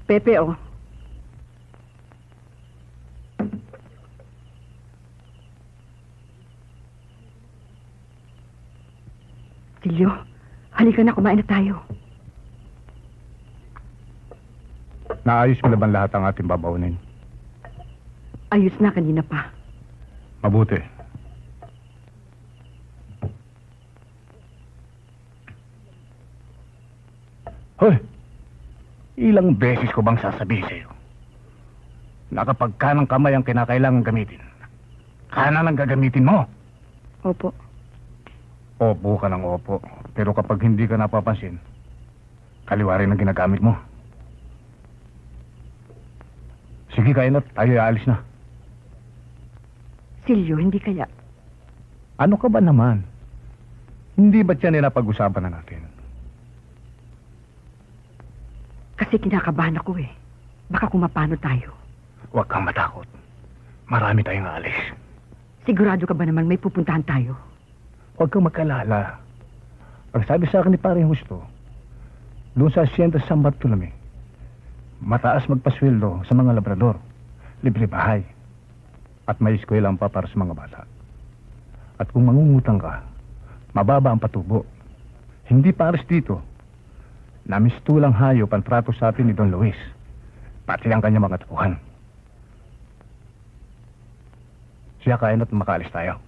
Pepe, oh. Silyo, halika na, kumain na tayo. Naayos mo na ba lahat ang ating babaunin? Ayos na kanina pa. Mabuti. Hoy! Ilang beses ko bang sasabihin sa'yo na kapag kanang kamay ang kinakailangan gamitin, kanan ang gagamitin mo? Opo. Opo ka ng opo. Pero kapag hindi ka napapansin, kaliwa rin ang ginagamit mo. Sige, kain at tayo aalis na. Silyo, hindi kaya. Ano ka ba naman? Hindi ba't yan napag-usapan na natin? Kasi kinakabahan ako eh. Baka kumapano tayo. Huwag kang matakot. Marami tayong aalis. Sigurado ka ba naman may pupuntahan tayo? Huwag kang magkalala. Ang sabi sa akin ni Paring Husto, doon sa asyenda sa San Bartolome, mataas magpasweldo sa mga labrador, libre bahay, at may eskwelahan pa para sa mga bata. At kung mangungutang ka, mababa ang patubo. Hindi pares dito. Namistulang hayop ang trato sa atin ni Don Luis, pati ang kanyang mga tapuhan. Siya kain at makaalis tayo.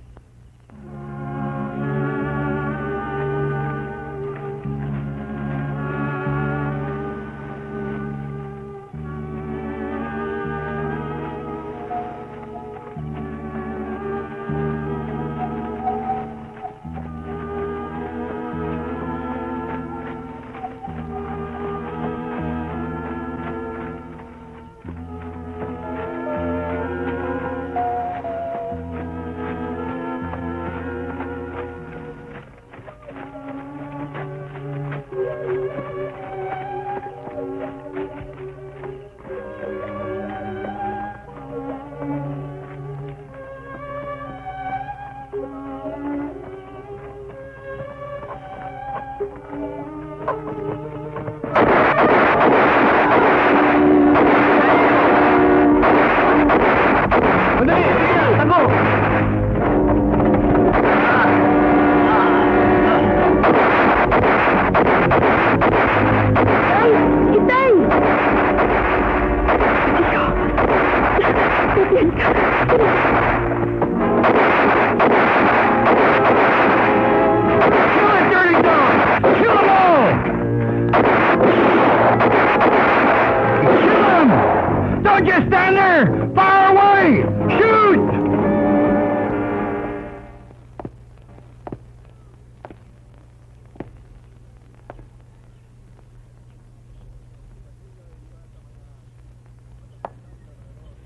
Don't just stand there! Fire away! Shoot!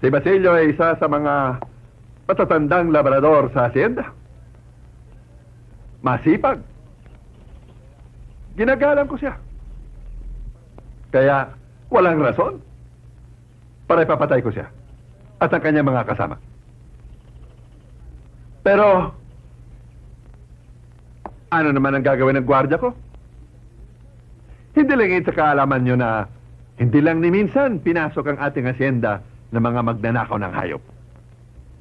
Si Basilio ay isa sa mga matatandang labrador sa asyenda. Masipag. Ginagalang ko siya. Kaya walang rason para ipapatay ko siya at ang kanyang mga kasama. Pero ano naman ang gagawin ng gwardya ko? Hindi lang sa kaalaman nyo na hindi lang ni minsan pinasok ang ating asyenda ng mga magnanakaw ng hayop.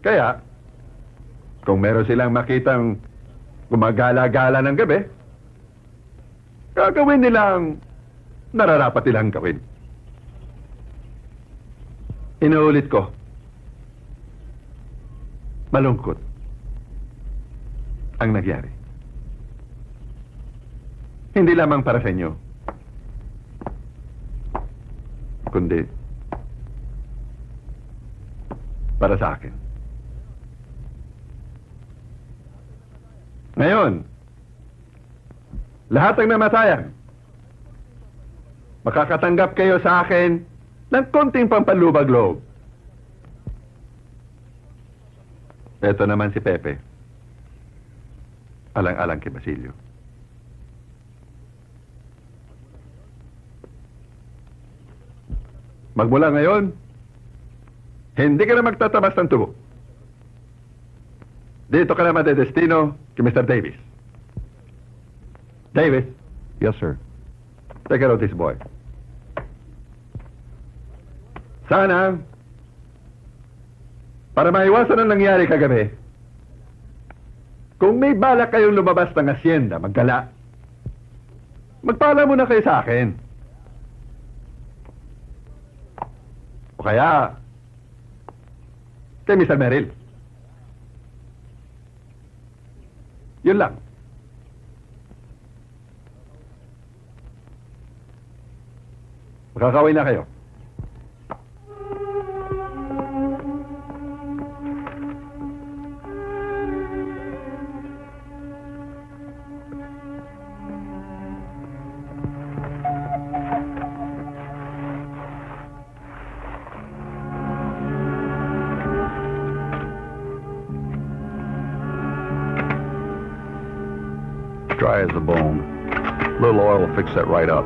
Kaya, kung meron silang makitang gumagala-gala ng gabi, gagawin nilang nararapat nilang gawin. Inuulit ko, malungkot ang nagyari. Hindi lamang para sa inyo, kundi para sa akin. Ngayon, lahat ng namatayan, makakatanggap kayo sa akin ng konting pampalubag-loob. Ito naman si Pepe. Alang-alang kay Basilio. Magmula ngayon, hindi ka na magtatabas ng tubo. Dito ka na madedestino kay Mr. Davis. Davis? Yes, sir. Take care of this boy. Sana, para maiwasan ang nangyari kagabi, kung may balak kayong lumabas ng asyenda, maggala. Magpaalam muna kayo sa akin. O kaya, kay Mr. Merrill. Yun lang. Makakawin na kayo. Dry as a bone. Little oil will fix that right up.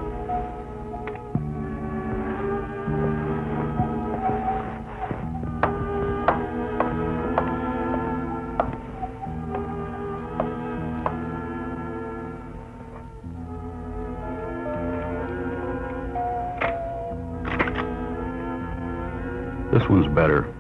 This one's better.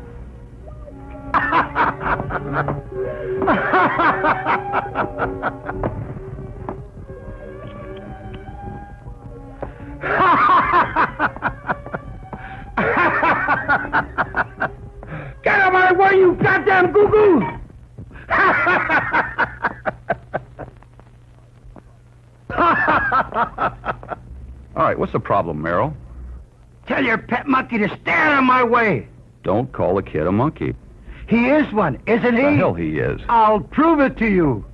Get out of my way, you goddamn goo-goo! All right, what's the problem, Merrill? Tell your pet monkey to stay out of my way. Don't call the kid a monkey. He is one, isn't he? The hell he is. I'll prove it to you.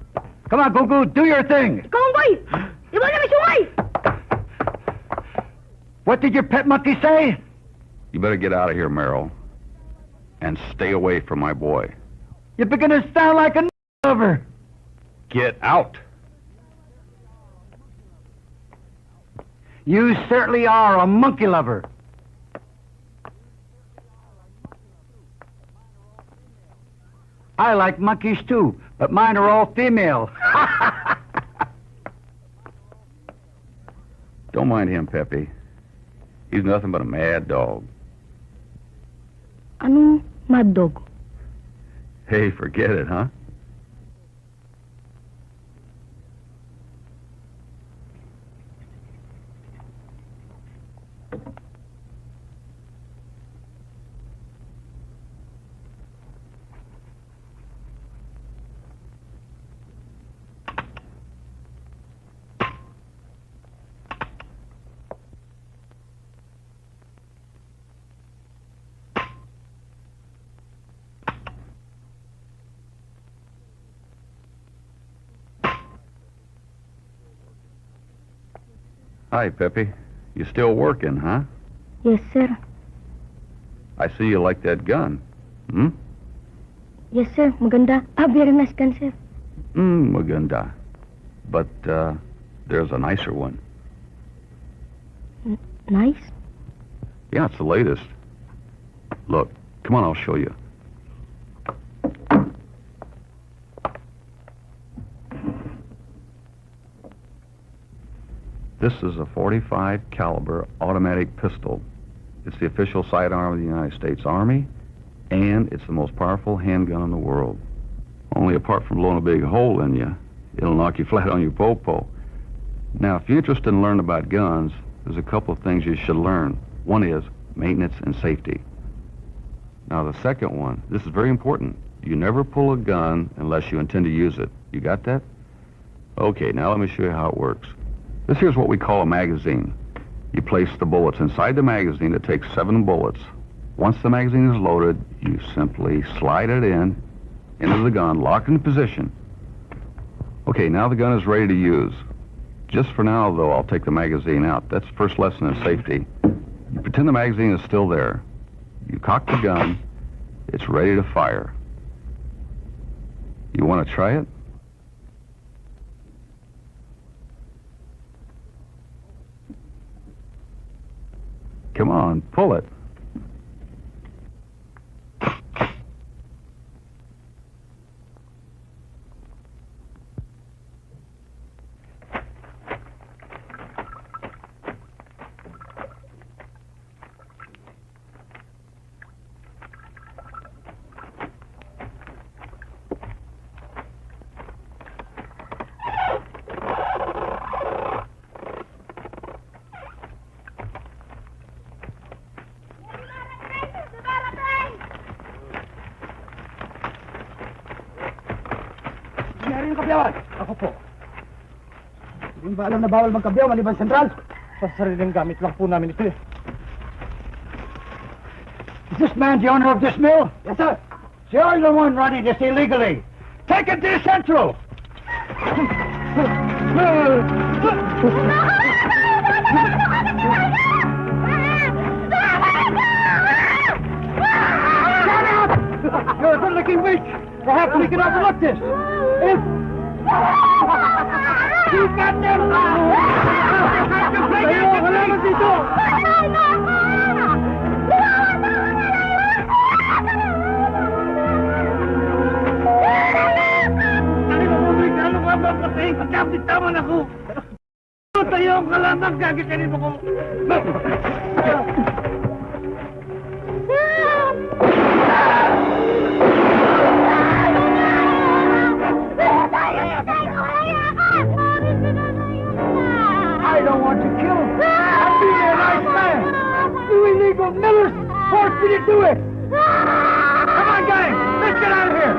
Come on, Goo-Goo, do your thing. Konggoy! Iwan na may sungay! What did your pet monkey say? You better get out of here, Merrill. And stay away from my boy. You're beginning to sound like a lover. Get out! You certainly are a monkey lover. I like monkeys too, but mine are all female. Don't mind him, Pepe. He's nothing but a mad dog. Anong mad dog? Hey, forget it, huh? Hi, Pepe. You still working, huh? Yes, sir. I see you like that gun. Hmm? Yes, sir. Maganda. Very nice gun, sir. Maganda. But, there's a nicer one. Nice? Yeah, it's the latest. Look, come on, I'll show you. This is a .45 caliber automatic pistol. It's the official sidearm of the United States Army, and it's the most powerful handgun in the world. Only apart from blowing a big hole in you, it'll knock you flat on your popo. Now, if you're interested in learning about guns, there's a couple of things you should learn. One is maintenance and safety. Now, the second one, this is very important. You never pull a gun unless you intend to use it. You got that? Okay, now let me show you how it works. This here's what we call a magazine. You place the bullets inside the magazine. It takes 7 bullets. Once the magazine is loaded, you simply slide it into the gun, lock it in position. Okay, now the gun is ready to use. Just for now, though, I'll take the magazine out. That's the first lesson in safety. You pretend the magazine is still there. You cock the gun. It's ready to fire. You want to try it? Come on, pull it. Kabiyawan! Ako po. Hindi ba alam na bawal magkabiyaw maliban sentral? Sa sariling gamit lang po namin ito eh. Is this man the owner of this mill? Yes, sir. So you're the one running this illegally. Take him to the central! You're looking weak. Perhaps we can overlook this. If... You got them! Pagkapitawan ako! Tayo ka lamang, gagikanin mo ko! I don't want to kill him. I'm being a nice man. You illegal millers forced me to do it. Come on, guys. Let's get out of here.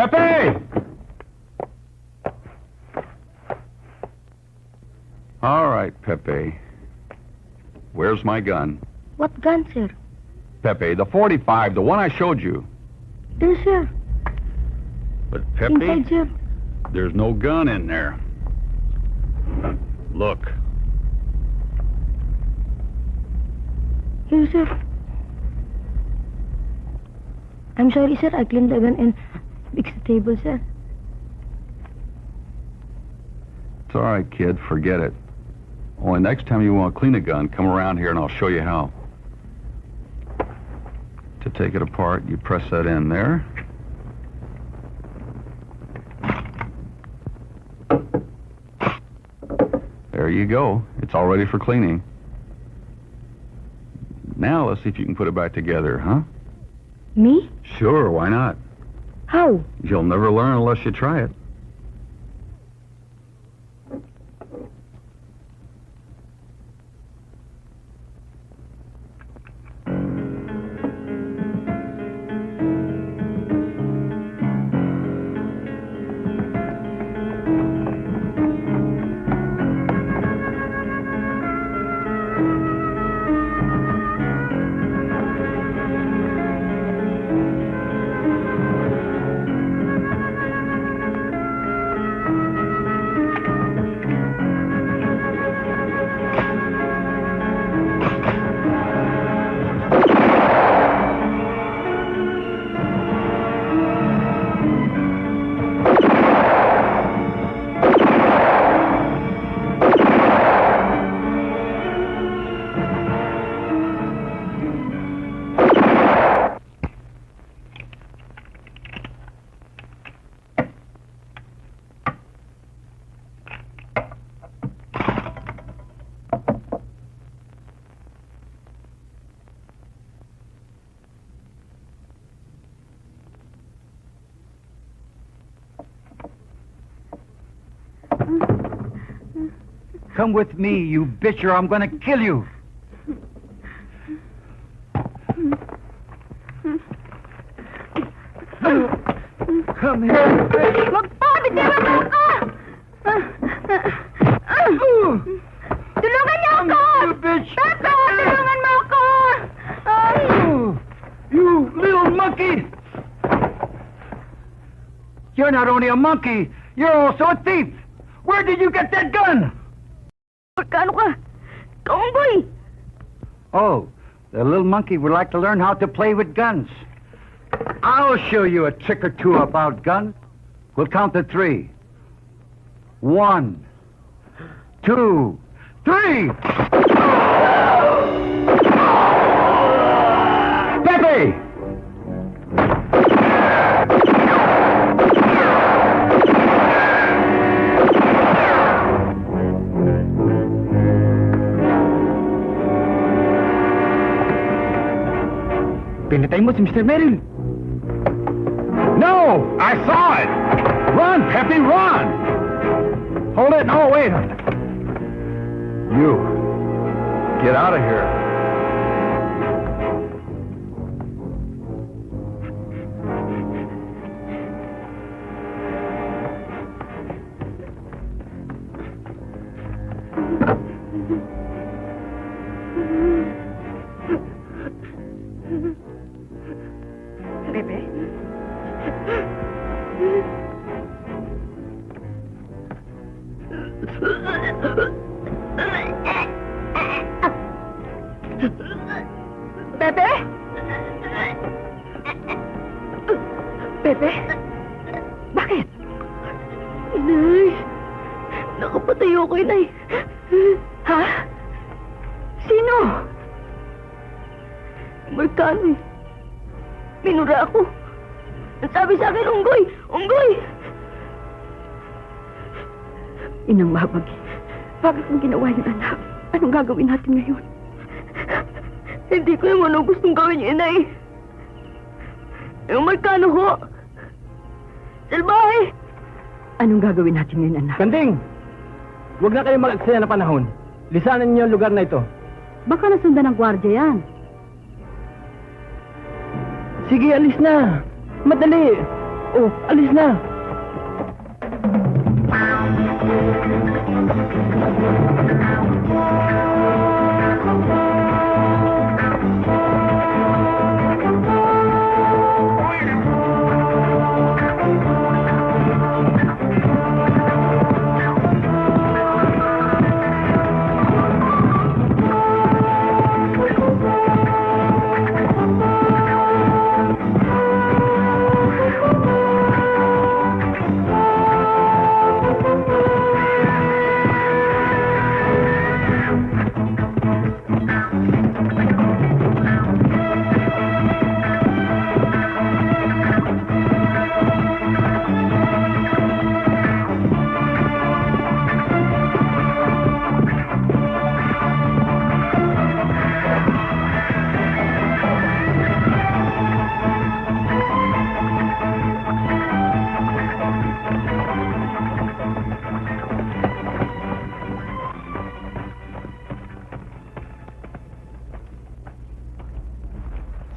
Pepe! All right, Pepe. Where's my gun? What gun, sir? Pepe, the 45, the one I showed you. There, sir. But Pepe, Inside, sir. there's no gun in there. Look. Here, sir. I'm sorry, sir. I cleaned the gun and fixed the table, sir. It's all right, kid. Forget it. Only next time you want to clean a gun, come around here and I'll show you how. To take it apart, you press that in there. There you go. It's all ready for cleaning. Now let's see if you can put it back together, huh? Me? Sure, why not? How? You'll never learn unless you try it. Come with me, you bitch, or I'm gonna kill you. Come here, bitch. Wag po! Bitiwan mo ako! Tulungan niyo ako! You bitch. Pepe! Tulungan mo ako! Ay! You little monkey! You're not only a monkey, you're also a thief! Where did you get that gun? Magkano ka? Kaunggoy! Oh, the little monkey would like to learn how to play with guns. I'll show you a trick or two about guns. We'll count to 3. 1, 2, 3! Pepe! Pinatay mo si Mr. Merrill. No! I saw it! Run, Pepe, run! Hold it. Oh, wait. You, get out of here. Pepe? Pepe? Pepe? Bakit? Inay! Nakapatay ako, Inay! Ha? Sino? Magkano eh? Minura ako. Ang sabi sa akin, unggoy! Unggoy! Inang mabagi. Bakit mo ginawa yun, anak? Anong gagawin natin ngayon? Hindi ko naman ang gustong gawin niyo, Inay. Yung magkano ho? Salbahe! Anong gagawin natin ngayon, anak? Kanding! Huwag na kayo mag-aksaya ng panahon. Lisanan niyo ang lugar na ito. Baka nasundan ng gwardya yan. Sige, alis na. Madali. Oh, alis na!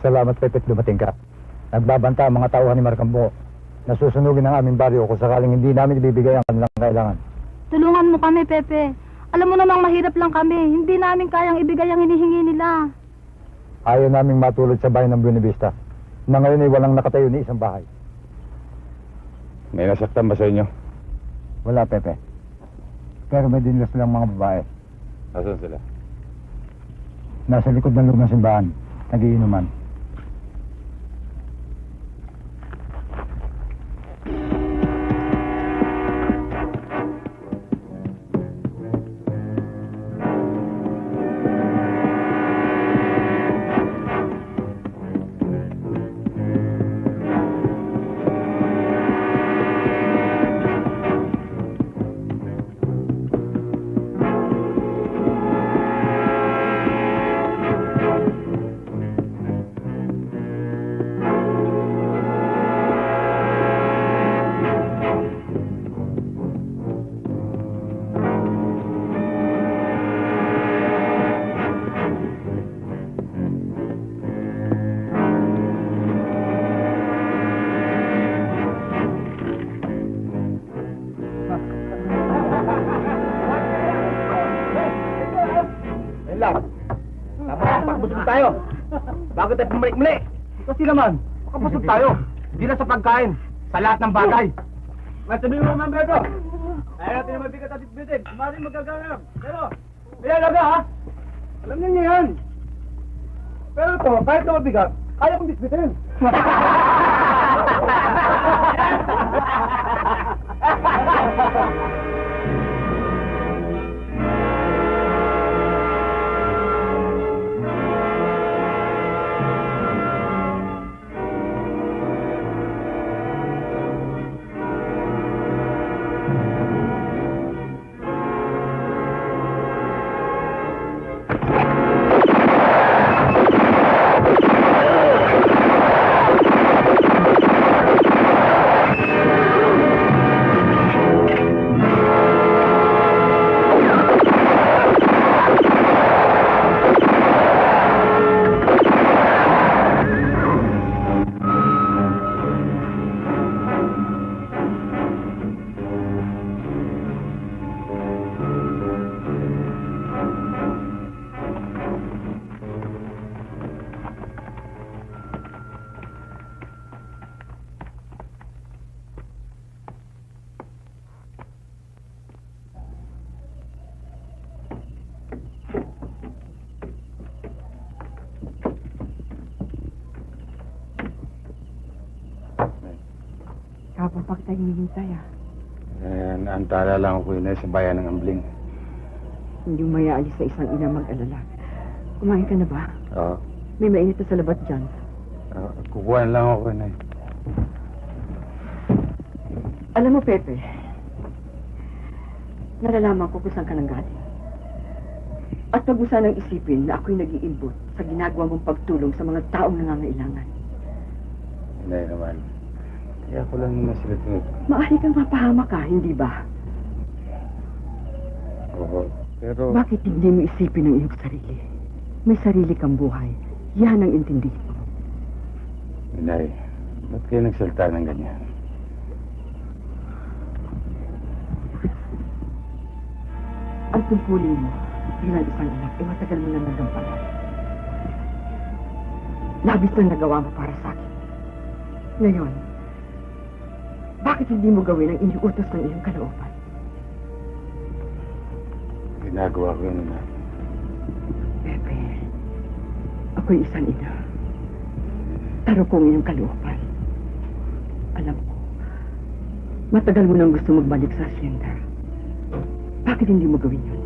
Salamat, Pepe, dumating ka. Nagbabanta ang mga tauhan ni Marcambo. Nasusunugin ang aming baryo kung sakaling hindi namin ibibigay ang kanilang kailangan. Tulungan mo kami, Pepe. Alam mo namang mahirap lang kami. Hindi namin kayang ibigay ang hinihingi nila. Ayaw naming matulog sa bayan ng Buena Vista, na ngayon ay walang nakatayo ni isang bahay. May nasaktan ba sa inyo? Wala, Pepe. Pero may dinlas lang mga babae. Nasaan sila? Nasa likod ng loob ng simbahan, nagiinuman. Tayo! Bago tayo pumalik-muli! Kasi naman, makapusog tayo. Hindi na sa pagkain, sa lahat ng bagay. Masabi mo, Ma'am Beto! Ayaw natin na mabigat at bitbitin. Maraming magkagano'n. Pero, ayan laga ha! Alam niyo yan! Pero ito, kahit na mabigat, kaya kong bitbitin. Kapag pa kita hinihintay, Naantala lang ako yun sa bayan ng Ambling. Hindi mo mayaalis sa isang ina mag-alala. Kumain ka na ba? Oo. May mainit na sa labat dyan. Kukuha lang ako yun. Alam mo, Pepe, nalalaman ko kung saan ka nang galing. At pag mo sanang isipin na ako'y nag-iimbot sa ginagawa mong pagtulong sa mga taong nangangailangan. Hindi naman. Kaya ko lang naman sila tinutulong. Maaari kang mapahama ka, hindi ba? Oo. Pero... Bakit hindi mo isipin ang iyong sarili? May sarili kang buhay. Yan ang intindihin mo. Inay, ba't kayo nagsalita ng ganyan? Ang tungkulin mo bilang isang anak ay matagal mo na nagampanan. Labis na nagawa mo para sa akin. Ngayon, bakit hindi mo gawin ang iniutos ng iyong kalooban? Ginagawa ko yun na. Pepe, ako'y isang ina. Taro ko ang iyong kalooban. Alam ko, matagal mo nang gusto magbalik sa asyenda. Bakit hindi mo gawin yun?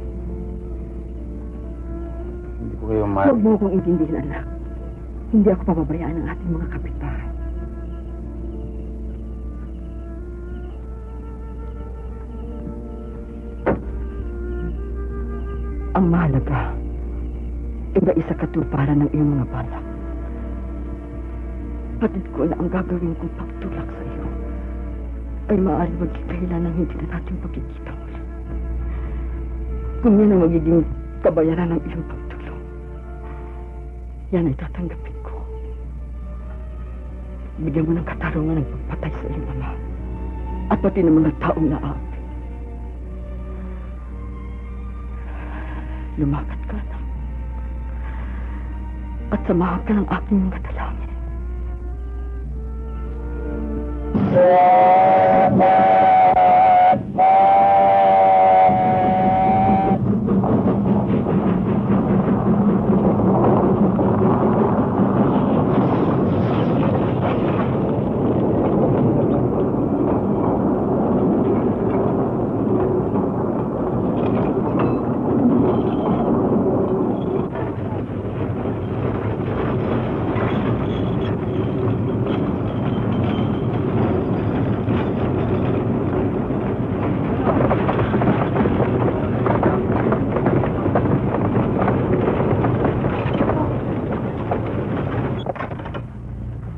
Hindi ko kayo Huwag mo akong intindihin, anak. Hindi ako pababayaan ng ating mga kapitbahay. Ang mahalaga, iba isa katuparan ng iyong mga balak. Patid ko na ang gagawin kong pagtulak sa iyo ay maaari magkikahilan ng hindi na natin pagkikita muli. Kung yan ang magiging kabayaran ng iyong pagtulong, yan ay tatanggapin ko. Bigyan mo ng katarungan ng pagpatay sa iyong ama at pati ng mga taong naapi. Lumakad ka na. At samahan ka ng aking mga dalangin.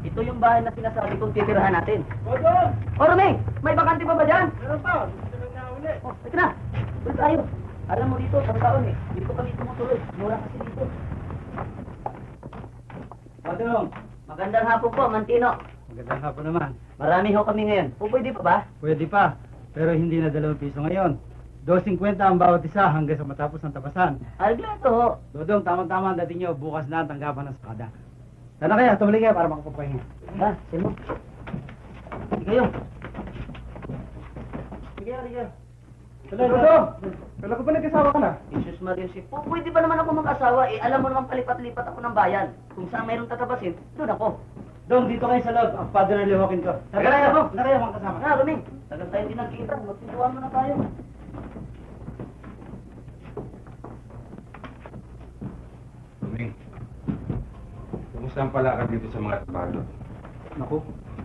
Ito yung bahay na sinasabi kong titirahan natin. O, Romeng! May bakante pa ba dyan? Meron pa. Oh, ito na. Doon tayo. Alam mo dito, sa taon eh. Dito kami tumutuloy. Mura kasi dito. Badong, magandang hapon po, Mantino. Magandang hapon naman. Marami ho kami ngayon. O, pwede pa ba? Pwede pa, pero hindi na 2 piso ngayon. 2.50 ang bawat isa hanggang sa matapos ng tapasan. Alglato ho. Dodong, tama-tama ang dating nyo. Bukas na ang tanggapan ng sakada. Sana kaya, tumuli kayo para makapapahinga. Ha? Sino? Sige kayo. Sige, sige. Dodong! Kala ko ba nagkasawa ka na? Jesus Maria si po, pwede ba naman ako mag-asawa? Eh, alam mo naman palipat-lipat ako ng bayan. Kung saan mayroong tatabasin, doon ako. Dong, dito kayo sa loob. Ang father na lihokin ko. Taga na ako. Na kayo mga kasama. Ha, Ruming. Tagal tayo din nagkita. Magpintuan mo na tayo. Kumusta ang palakad dito sa mga trabaho? Naku,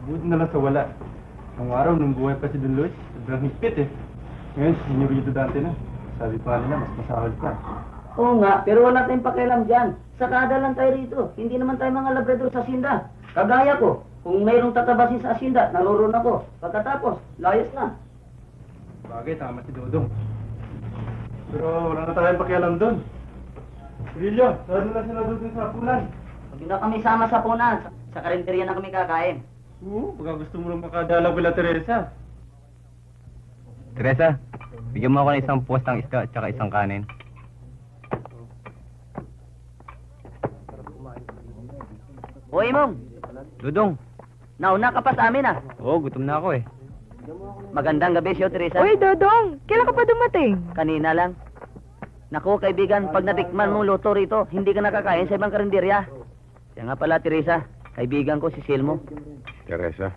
buti na lang sa wala. Ang araw, nung buhay pa si Don Luis, sobrang higpit eh. Ngayon, senyorito dante na. Sabi pa nila, mas masahol ka. Oo nga, pero wala tayong pakialam dyan. Sakada lang tayo rito. Hindi naman tayo mga labrador sa asinda. Kagaya ko, kung mayroong tatabasin sa asinda, naroon ako. Pagkatapos, layas na. Bagay, tama si Dodong. Pero wala na tayong pakialam doon. Rillo, saan na sila doon sa punan? Pag na kami sama sa punan, sa karinderya na kami kakain. Oo, baka gusto mo lang makadala bila Teresa. Teresa, bigyan mo ako ng isang postang isda at saka isang kanin. O, Imong, Dudong, nauna ka pa sa amin ah. oo, gutom na ako eh. Magandang gabi siyo, Teresa. Uy, Dodong! Kailan ka pa dumating? Kanina lang. Naku, kaibigan, pag natikman mong luto rito, hindi ka nakakain sa ibang karinderya. Siya nga pala, Teresa. Kaibigan ko si Silmo. Teresa?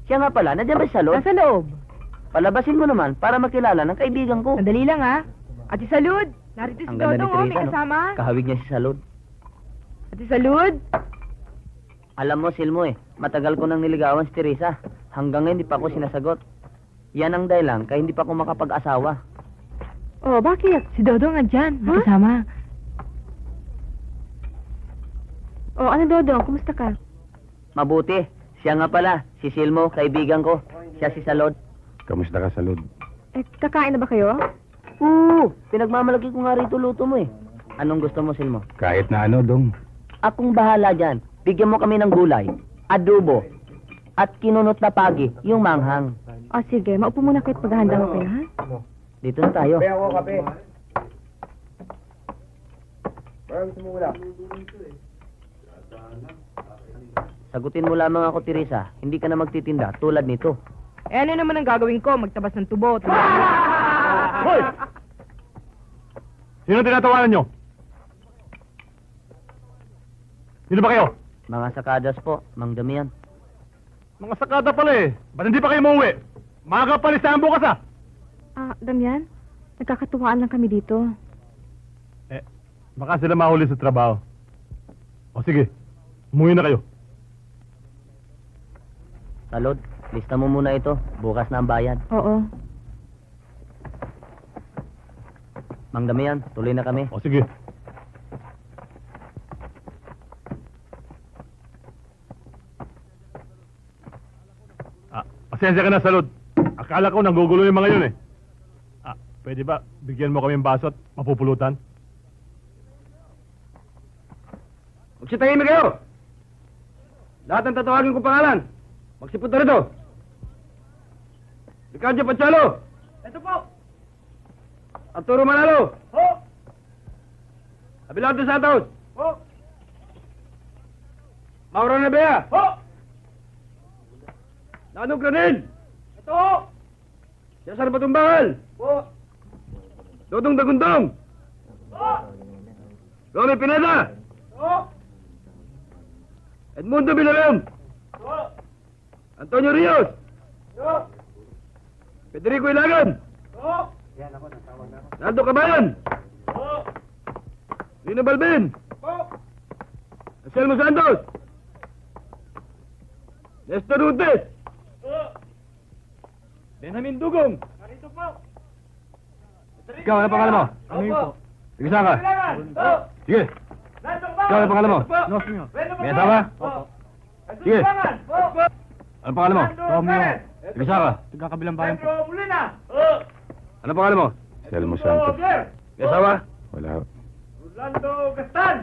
Siya nga pala, nandiyan ba siya sa loob? Nasa loob. Palabasin mo naman para makilala ng kaibigan ko. Sandali lang, ha? Ate Salud! Narito si Ang ganda ni Dodong, oh, Teresa, may no? kasama. Kahawig niya si Salud. Ate Salud! Alam mo, Silmo eh, matagal ko nang niligawan si Teresa. Hanggang ngayon, di pa ako sinasagot. Yan ang dahilan, kaya hindi pa ako makapag-asawa. Oh, bakit? Si Dodong andyan, may kasama. Oh, ano Dodong? Kumusta ka? Mabuti. Siya nga pala, si Silmo, kaibigan ko. Siya si Salud. Kamusta ka, Salud? Eh, kakain na ba kayo? Oo, pinagmamalaki ko nga rito luto mo eh. Anong gusto mo, Silmo? Kahit na ano, Dong. Akong bahala dyan. Bigyan mo kami ng gulay, adobo, at kinunot na pagi, yung manghang. Oh, sige. Maupo muna kayo at paghahanda ko kayo, ha? Dito na tayo. Kape ako, kape. Sagutin mo lamang ako, Teresa. Hindi ka na magtitinda tulad nito. Eh, ano naman ang gagawin ko? Magtabas ng tubo. Hoy! Sino tinatawanan nyo? Sino ba kayo? Mga sakadas po, Mang Damian. Mga sakada pala eh. Ba't hindi pa kayo mauwi? Maaga pa listahan bukas ah. Ah, Damian, nagkakatuwaan lang kami dito. Baka sila mahuli sa trabaho. O sige, umuwi na kayo. Salod, lista mo muna ito. Bukas na ang bayad. Oo. Mang Damian, tuloy na kami. O sige. Pasensya ka na, Salud. Akala ko nanggugulo yung mga yun eh. Pwede ba bigyan mo kami ng baso at mapupulutan? Magsitahimik kayo! Lahat ng tatawagin ko pangalan. Magsipot na rito. Ricardo Pachalo. Ito po. Arturo Manalo. Po. Abelardo Santos. Po. Mauro Nabea. Po. Nano Granel. Ito. Cesar Batumbangal. Po. Dodong Dagundong. Po. Ronnie Pineda. Po. Edmundo Villarreal. Po. Antonio Rios. Po. Federico Ilagan. Po. Nando Cabayan. Po. Lino Balbin. Po. Anselmo Santos. Nestor Rutes. Po. Benjamin Dugong. Narito po. Ikaw, ano pangalan mo? Ano yun po? Sige, saan ka? Sige. Ikaw, ano pangalan mo? Nosmio. May asawa? Sige. Ano pangalan mo? Romeo. Sige, saan ka? Taga-kabilang bayan po. Ano pangalan mo? Selmo Santos. May asawa? Wala. Rolando Gastan.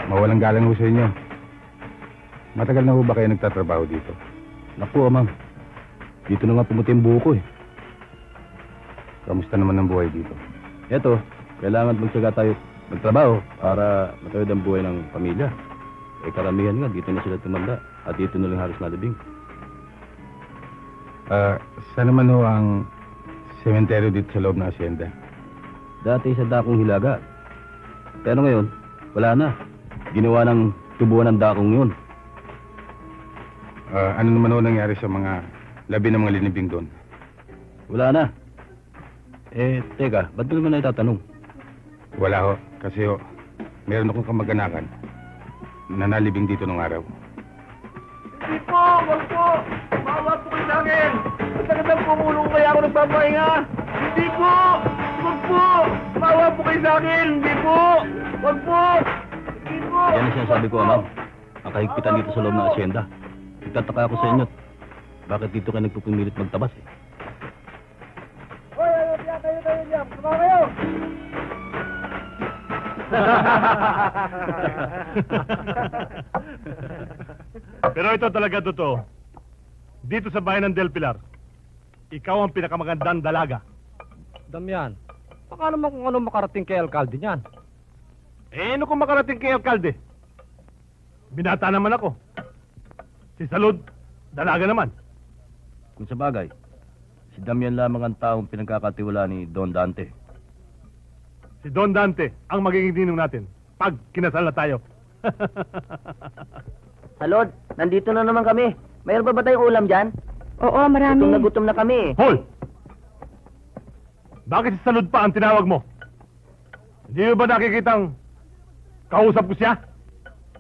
Mawalang galang ho sa inyo. Matagal na ho ba kayo nagtatrabaho dito? Naku, ma'am. Dito na nga pumuti yung buho ko eh. Kamusta naman ang buhay dito? Eto, kailangan magtsaga tayo magtrabaho para matawid ang buhay ng pamilya. Eh karamihan nga, dito na sila tumanda at dito na lang halos nalibing. Saan naman ho ang sementeryo dito sa loob ng asyenda? Dati sa dakong Hilaga. Pero ngayon, wala na. Ginawa ng tubuan ng dakong yun. Ano naman ho nangyari sa mga labi ng mga linibing doon? Wala na. Eh, teka, ba't mo naman na itatanong? Wala ho. Kasi ho, meron akong kamag-anakan na nalibing dito nung araw. Hindi po! Wag po! Mawa po kayo sa akin! Matagal na pumulong kaya ako nagpapahinga! Hindi po! Wag po! Mawa po kayo sa akin! Hindi po! Wag po! Hindi po! Yan ang sinasabi ko, ma'am. Ang kahigpitan dito sa loob ng asyenda. Nagtataka ako sa inyo. Bakit dito kayo nagpupumilit magtabas eh? Hoy! Kayo dyan! Suma kayo! Pero ito talaga totoo. Dito sa bayan ng Del Pilar, ikaw ang pinakamagandang dalaga. Damian, baka naman kung ano makarating kay Alcalde niyan. Ano kung makarating kay Alcalde? Binata naman ako. Si Salud, dalaga naman. Kung sa bagay, si Damian lamang ang taong pinagkakatiwala ni Don Dante. Si Don Dante ang magiging ninong natin pag kinasal na tayo. Salod, nandito na naman kami. Mayroon ba tayong ulam dyan? Oo, marami. Gutom na kami. Hol! Bakit si Salud pa ang tinawag mo? Hindi mo ba nakikitang kausap ko siya?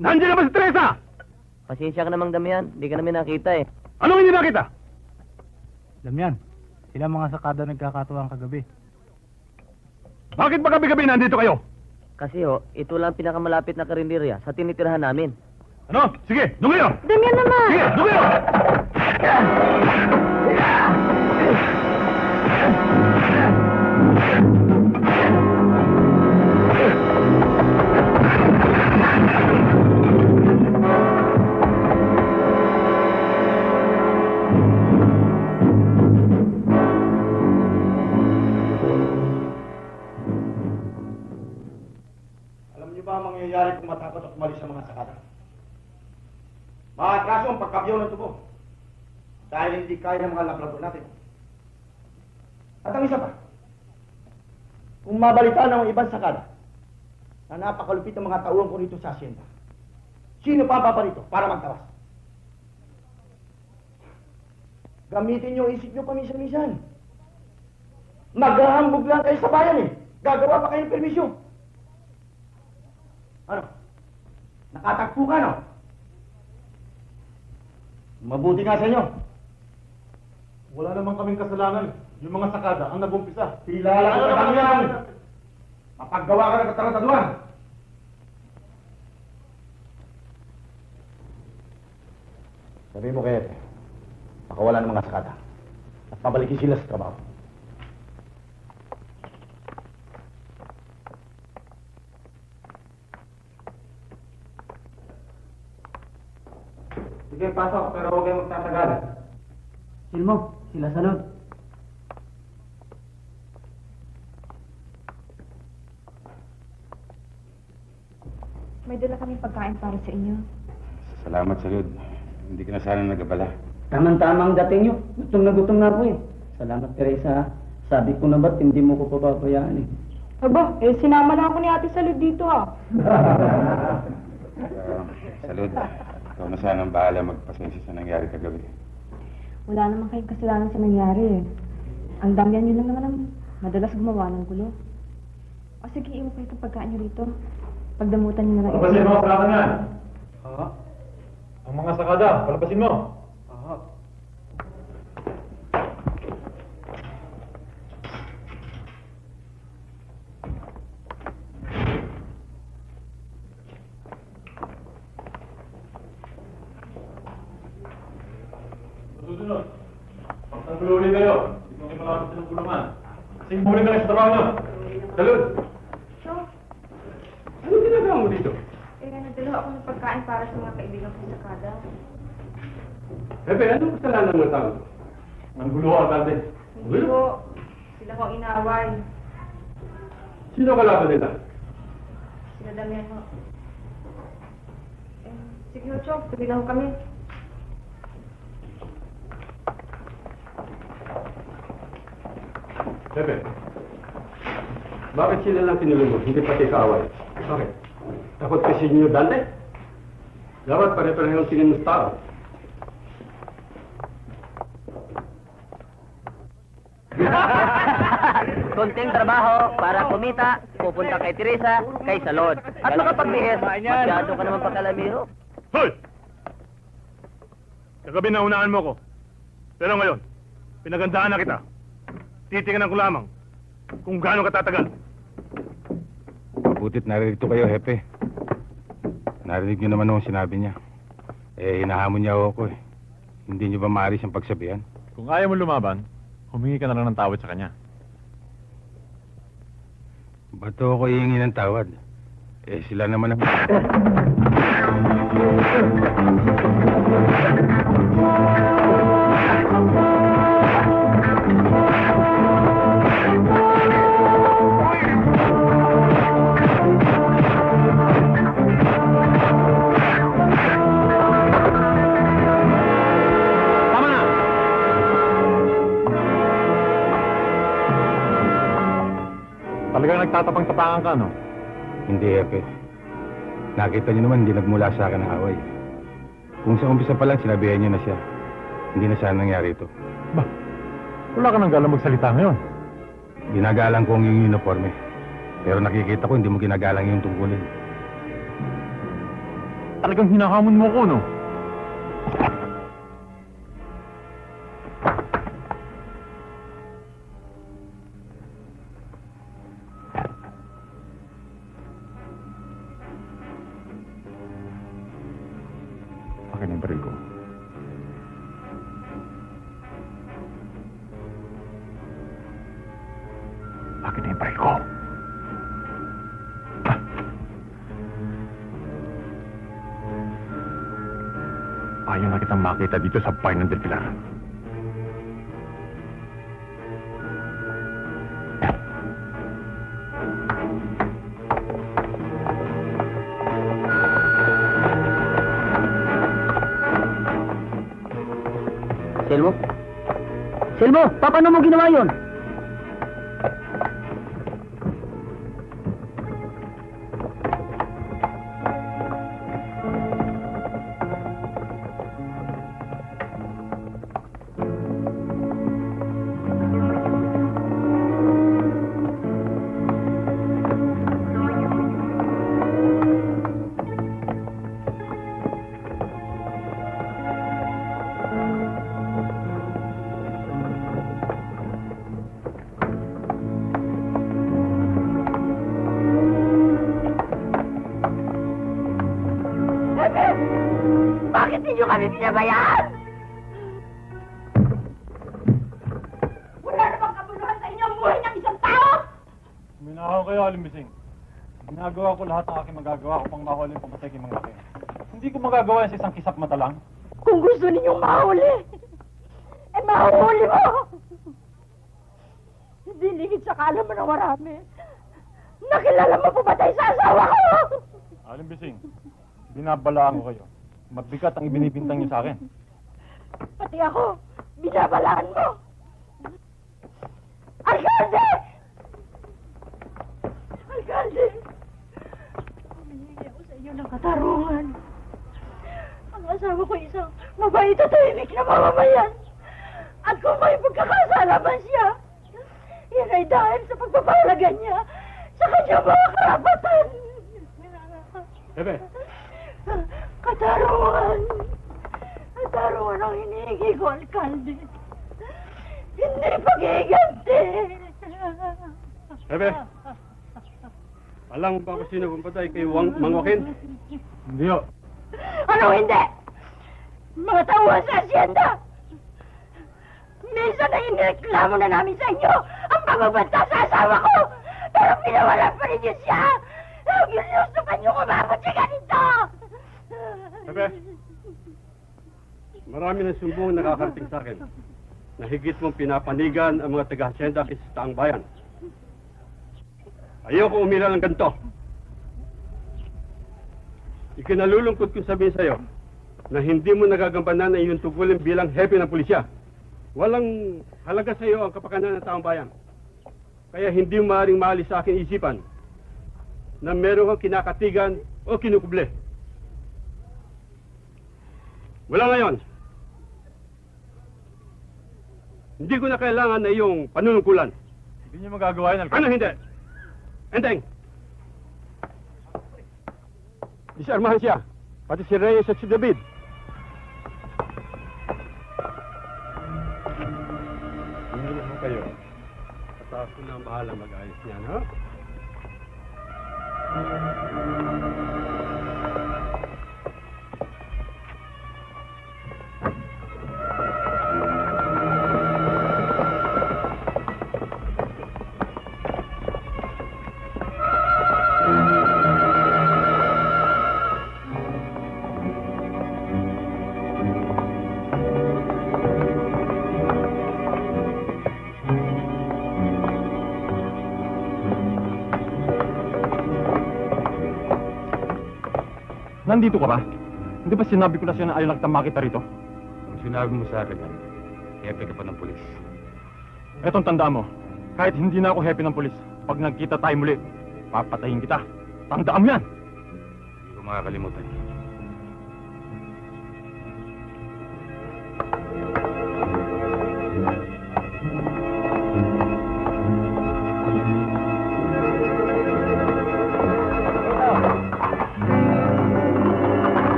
Nandiyan na ba si Teresa? Pasensya ka namang Damian. Hindi ka namin nakita eh. Anong hindi nakita? Damian, sila mga sakada nagkakatuwang kagabi. Bakit ba gabi-gabi nandito kayo? Kasi ito lang pinakamalapit na karinderya sa tinitirahan namin. Ano? Sige, doon kayo! Damian naman! Sige, doon kayo! Alam niyo ba ang mangyayari kung matakot at umalis sa mga sakada? Maatraso ang pagkabyaw ng tubo dahil hindi kaya ng mga labrador natin. At ang isa pa, kung mabalitaan ng ibang sakada na napakalupit ng mga tauhan ko rito sa asyenda, sino pa ang paparito para magtawas? Gamitin niyo ang isip niyo paminsan-minsan. Maghahambog lang kayo sa bayan Gagawa pa kayo ng permisyo. Ano? Nakatagpo ka, no? Mabuti nga sa inyo. Wala naman kaming kasalanan. Yung mga sakada ang nagumpisa. Kilala ko sa yan. Mapaggawa ka ng katarantaduan. Sabi mo kaya, makawalan ng mga sakada at pabalikin sila sa trabaho. Sige, pasok, pero huwag kayong magtatagal. Silmo, sila sa loob. May dala kaming pagkain para sa inyo. Salamat, Salud. Hindi ka na sana nagabala. Tamang-tamang dating nyo. Gutom na gutom na ako Salamat, Teresa. Sabi ko na ba't hindi mo ko pababayaan Aba, sinama na ako ni Ate Salud dito Salud, ikaw na sana ang bahala magpasensya sa nangyari kagabi. Wala naman kayong kasalanan sa nangyari Ang damihan nyo lang naman ang madalas gumawa ng gulo. O sige, iwan kayo itong pagkain nyo rito. Pagdamutan nyo na lang. Palabasin mo ang sakada niyan! Ang mga sakada, palabasin mo! Susunod, pagtanggululi kayo. Hindi kayo malapit ng gulungan. Kasing buling ka lang sa trabaho nyo. Salud! Ano ginagawa mo dito? Nagdala ako ng pagkain para sa mga kaibigan ko sa kada. Pepe, anong kasalanan ng tao? Ang gulo ka, Alcalde. Hindi ko. Sila ko inaway. Sino kalaban nila? Sila Damian mo. Sige ho, Chok. Tuloy kami. Pepe, bakit sila lang tinulong mo? Hindi pati kaaway. Bakit? Takot kasi ninyo Dante? Dapat pare-pareho tingin ng tao. Konting trabaho para kumita, pupunta kay Teresa, kay Salud. At makapagbihis, masyado ka naman pakalamiro. Hoy! Kagabi na unaan mo ko. Pero ngayon, pinagandaan na kita. Titingnan ko lamang kung gaano katatagal. Mabutit naririto kayo, Hepe. Narinig niyo naman ang sinabi niya. Hinahamon niya ako Hindi niyo ba maaari siyang pagsabihan? Kung ayaw mo lumaban, humingi ka na lang ng tawad sa kanya. Ba't ako hihingi ng tawad? Sila naman ang... Talagang nagtatapang-tapangan ka, no? Hindi, Hepe. Nakita niyo naman, hindi nagmula sa akin ang away. Kung sa umpisa pa lang, sinabihan niyo na siya. Hindi na sana nangyari ito. Ba, wala ka nang galang magsalita ngayon. Ginagalang ko ang iyong uniforme. Pero nakikita ko, hindi mo ginagalang yung tungkulin. Talagang hinahamon mo ko, no? kita yung baril ko. Ayaw na kitang makita dito sa bahay ng Del Pilar. Selmo? Selmo, paano mo ginawa yun? Bakit ninyo kami binabayaan? Wala namang kabuluhan sa inyo ang buhay ng isang tao! Minahaw kayo, Alimbising. Ginagawa ko lahat ng aking magagawa upang mahuli ang pamatay kay Mang Laki. Hindi ko magagawa yan sa isang kisap mata lang. Kung gusto ninyong mahuli, eh mahuli mo! Hindi ligid sa kaalaman ng marami. Nakilala mo pumatay sa asawa ko! Alimbising, binabalaan ko kayo. Mabigat ang ibinibintang niyo sa akin. Pati ako, binabalaan mo! Alkalde! Alkalde! Humihingi ako sa iyo ng katarungan. Ang asawa ko isang mabait at tahimik na mamamayan. At kung may pagkakasala man siya, yan ay dahil sa pagpapahalaga niya sa kanyang mga karapatan. Bebe! Katarungan! Katarungan ang hinihingi ko, Alkalde. Hindi pag-iiganti! Bebe! Alam mo ba kung sino pumatay kay Mang Joaquin? Hindi ho. Ano hindi? Mga tauhan sa asyenda! Minsan na inireklamo na namin sa inyo ang pagbabanta sa asawa ko! Pero pinawalan pa rin niyo siya! Ginusto pa niyo kumabot siya ganito! Bebe! Marami ng sumbong nakakarating sa akin na higit mong pinapanigan ang mga taga-asyenda sa taang bayan. Ayoko umila ng ganito. Ikinalulungkot kong sabihin sa'yo na hindi mo nagagambanan ang iyong tungkulin bilang hepe ng pulisya. Walang halaga sa'yo ang kapakanan ng taong bayan. Kaya hindi mo maaaring maalis sa akin isipan na meron kang kinakatigan o kinukuble. Wala ngayon. Hindi ko na kailangan na iyong panunungkulan. Hindi niyo magagawa yan, Alcalde. Ano hindi? Enteng! Disarmahan siya. Pati si Reyes at si David. Hindi mo kayo. At ako na ang bahala mag-ayos niyan, ha? Nandito ka ba? Hindi ba sinabi ko na siya na ayaw lang makita rito? Kung sinabi mo sa akin yan, hepe ka pa ng pulis. Etong tandaan mo, kahit hindi na ako hepe ng pulis, pag nagkita tayo muli, papatayin kita. Tandaan mo yan! Hindi ko makakalimutan.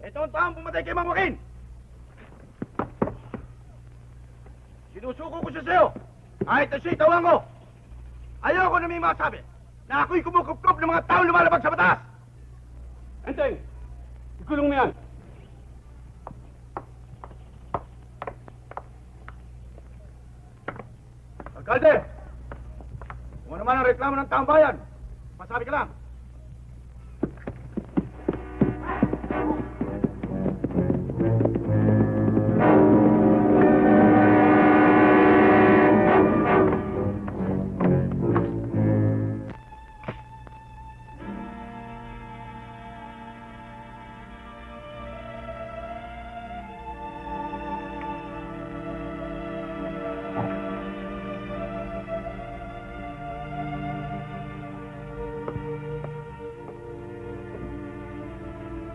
Ito ang taong pumatay kay Mang Joaquin. Sinusuko ko siya sa'yo. Kahit na siya'y tawang ko. Ayoko na may masabi na ako'y kumukup-kup ng mga taong lumalabag sa batas. Enteng! Ikulong mo yan! Alkalde! Kung ano man ang reklamo ng taong bayan, masabi ka lang.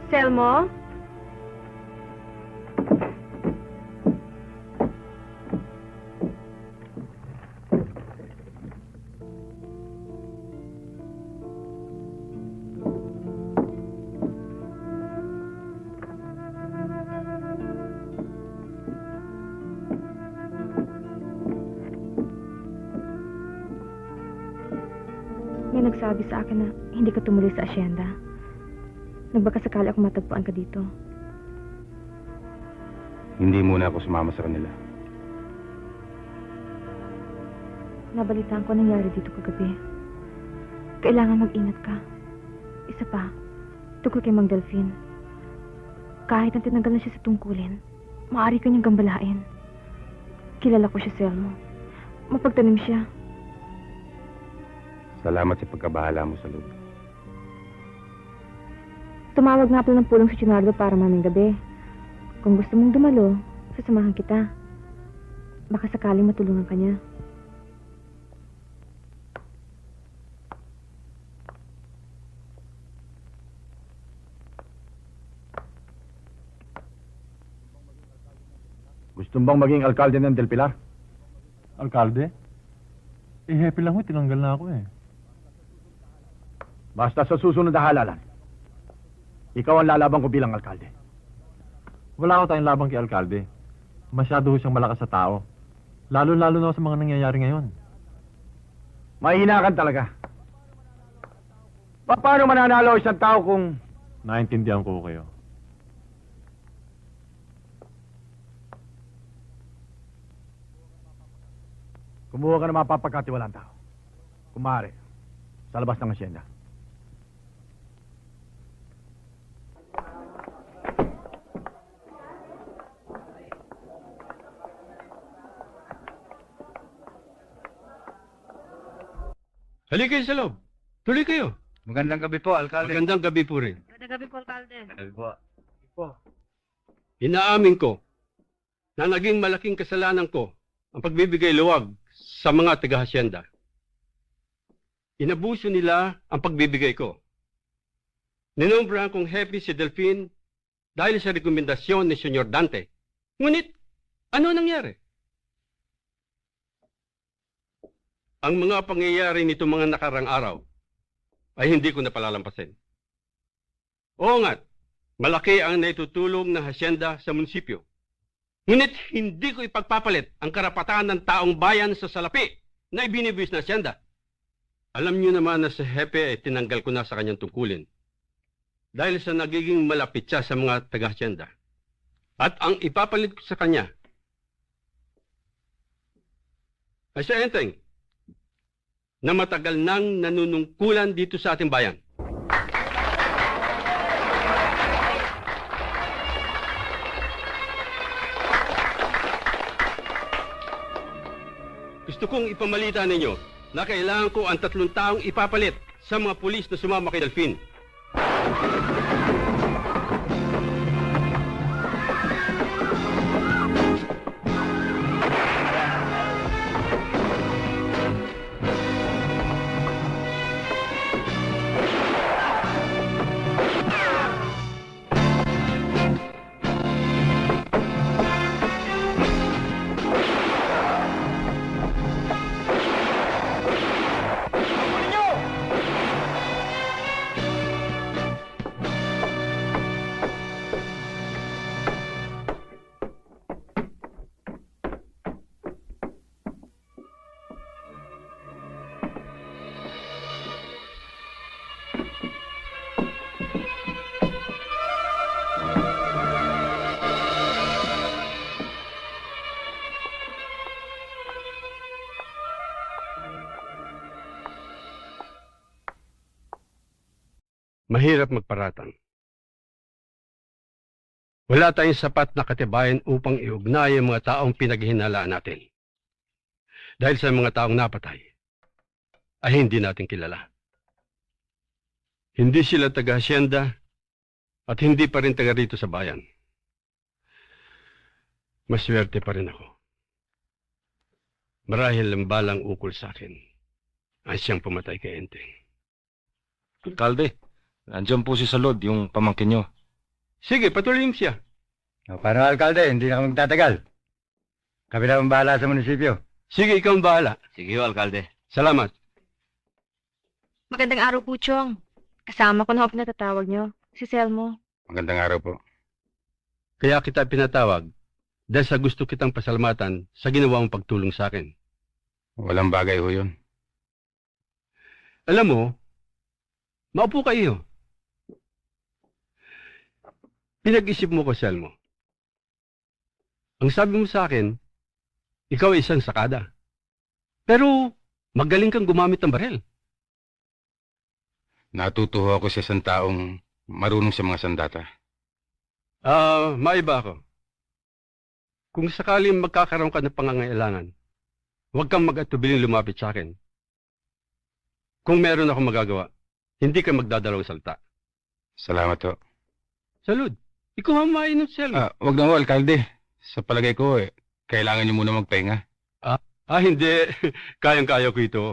Selmo? May nagsabi sa akin na hindi ka tumuloy sa asyenda. Nagbaka sakali ako matagpuan ka dito. Hindi muna ako sumama sa kanila. Nabalitaan ko nangyari dito kagabi. Kailangan mag-ingat ka. Isa pa, tungkol kay Mang Delphine. Kahit na tinanggal na siya sa tungkulin, maaari ka niyang gambalain. Kilala ko siya, Selmo. Mapagtanim siya. Salamat sa pagkabahala mo sa loob. Tumawag nga pala ng pulong si Chinardo para maming gabi. Kung gusto mong dumalo, sasamahan kita. Baka sakaling matulungan ka niya. Gusto bang maging alkalde ng Del Pilar? Alkalde? Eh, happy lang ho. Tinanggal na ako eh. Basta sa susunod na halalan, ikaw ang lalaban ko bilang alkalde. Wala ko tayong labang kay alkalde. Masyado ho siyang malakas sa tao. Lalo-lalo na sa mga nangyayari ngayon. Mahina ka talaga. Paano mananalo isang tao kung... Naintindihan ko kayo. Kumuha ka ng mapapagkatiwalang tao. Kung maaari, sa labas ng asyenda. Halika kayo sa loob. Tuloy kayo. Magandang gabi po, alkalde. Magandang gabi po rin. Magandang gabi po, Alkalde. Gabi po. Inaamin ko na naging malaking kasalanan ko ang pagbibigay luwag sa mga taga-hasyenda. Inabuso nila ang pagbibigay ko. Ninombrahan kong happy si Delphine dahil sa rekomendasyon ni Senyor Dante. Ngunit, ano nangyari? Ang mga pangyayari nito mga nakarang araw ay hindi ko napalalampasin. Oo nga, malaki ang naitutulong ng hasyenda sa munisipyo. Ngunit hindi ko ipagpapalit ang karapatan ng taong bayan sa salapi na ibinibis na hasyenda. Alam niyo naman na sa hepe ay tinanggal ko na sa kanyang tungkulin dahil sa nagiging malapit siya sa mga taga-hasyenda. At ang ipapalit ko sa kanya ay sa Enteng na matagal nang nanunungkulan dito sa ating bayan. Gusto kong ipamalita ninyo na kailangan ko ang 3 taong ipapalit sa mga pulis na sumama kay Delphine. mahirap magparatang. Wala tayong sapat na katibayan upang iugnay ang mga taong pinaghinalaan natin. Dahil sa mga taong napatay, ay hindi natin kilala. Hindi sila taga-hasyenda at hindi pa rin taga rito sa bayan. Maswerte pa rin ako. Marahil ang balang ukol sa akin ay siyang pumatay kay Enteng. Alkalde, nandiyan po si Salud, yung pamangkin nyo. Sige, patuloy mo siya. Paano, Alkalde? Hindi na kami magtatagal. Kami na ang bahala sa munisipyo. Sige, ikaw ang bahala. Sige, Alkalde. Salamat. Magandang araw po, Chong. Kasama ko na ho pinatatawag nyo. Si Selmo. Magandang araw po. Kaya kita pinatawag dahil sa gusto kitang pasalamatan sa ginawa mong pagtulong sa akin. Walang bagay ho yun. Alam mo, maupo kayo. Pinag-isip mo ko, Selmo. Ang sabi mo sa akin, ikaw ay isang sakada. Pero magaling kang gumamit ng baril. Natutuho ako sa isang taong marunong sa mga sandata. Maiba ako. Kung sakaling magkakaroon ka ng pangangailangan, huwag kang mag-atubiling lumapit sa akin. Kung meron akong magagawa, hindi ka magdadalawang salita. Salamat ho. Salud, ikaw ang mainom, Selmo. Wag na ho, Alkalde. Sa palagay ko, kailangan niyo muna magpahinga. Hindi. Kayang-kaya ko ito.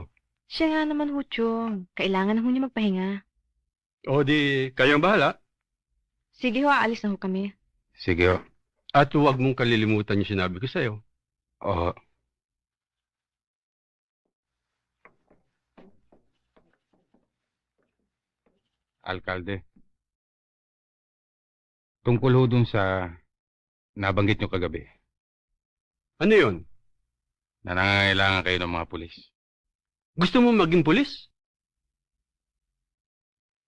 Siya nga naman ho, Chong. Kailangan na ho niya magpahinga. O di, kayang bahala. Sige ho, aalis na ho kami. Sige ho. At huwag mong kalilimutan yung sinabi ko sa'yo. Oo. Alkalde. Tungkol ho dun sa nabanggit nyo kagabi. Ano yun? Na nangangailangan kayo ng mga pulis. Gusto mo maging pulis?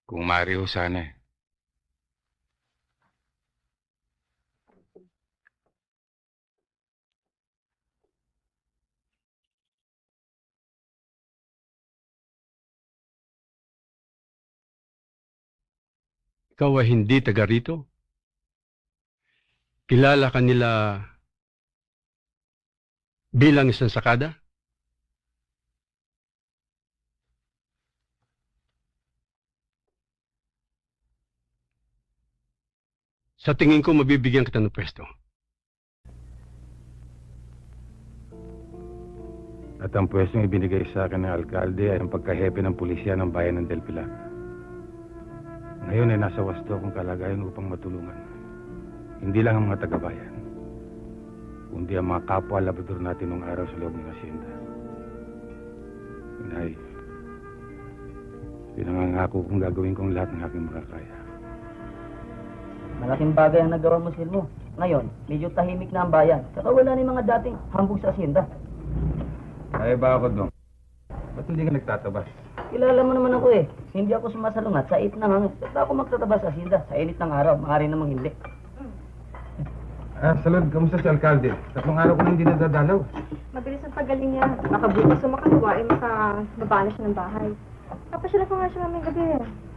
Kung maaari ho sana eh. Ikaw ay hindi taga rito? Kilala ka nila bilang isang sakada? Sa tingin ko, mabibigyan kita ng pwesto. At ang pwestong ibinigay sa akin ng alkalde ay ang pagkahepe ng pulisya ng bayan ng Del Pilar. Ngayon ay nasa wasto akong kalagayan upang matulungan. Hindi lang ang mga taga-bayan, kundi ang mga kapwa labrador natin nung araw sa loob ng asyenda. Inay, pinangangako kong gagawin kong lahat ng aking makakaya. Malaking bagay ang nagawa mo, Selmo. Ngayon, medyo tahimik na ang bayan. Saka wala na yung mga dating hambog sa asyenda. Ay ba ako doon? Ba't hindi ka nagtatabas? Kilala mo naman ako eh. Hindi ako sumasalungat sa ip ng hangin. Ba't ako magtatabas sa asyenda? Sa init ng araw, maaari namang hindi. Salud, kamusta si alkalde? 3 araw ko na hindi nadadalaw. Mabilis ang pagaling niya. Makabukas o makagawa ay makababa na siya ng bahay. Papasyala ko nga siya mamayang gabi.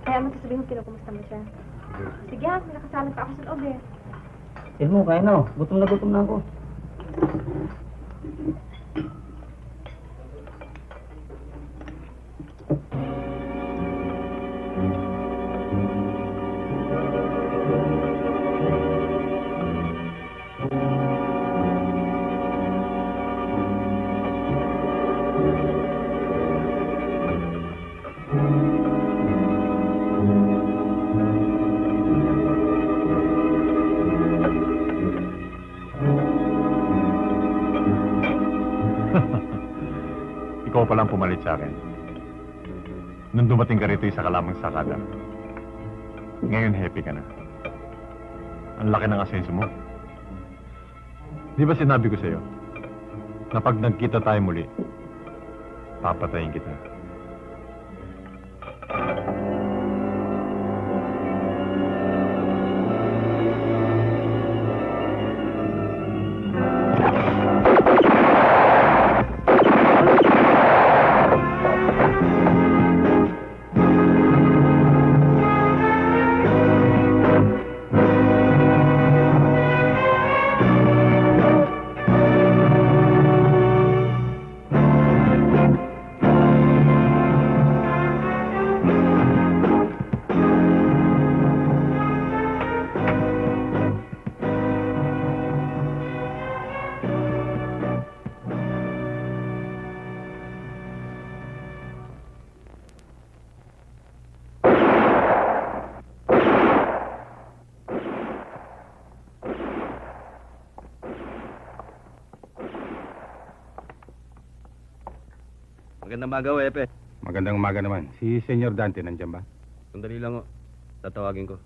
Kaya magsasabihin ko kinukumusta mo siya. Sige ha, may nakasalan pa ako sa loob eh. Selmo, kaya na. Gutom na ako. Ikaw pa lang pumalit sa akin. Nung dumating ka rito, isa ka lamang sakada. Ngayon, happy ka na. Ang laki ng asenso mo. Di ba sinabi ko sa'yo, na pag nagkita tayo muli, papatayin kita. Magandang umaga, Epe. Magandang umaga naman. Si Senyor Dante nandiyan ba? Sandali lang, tatawagin ko.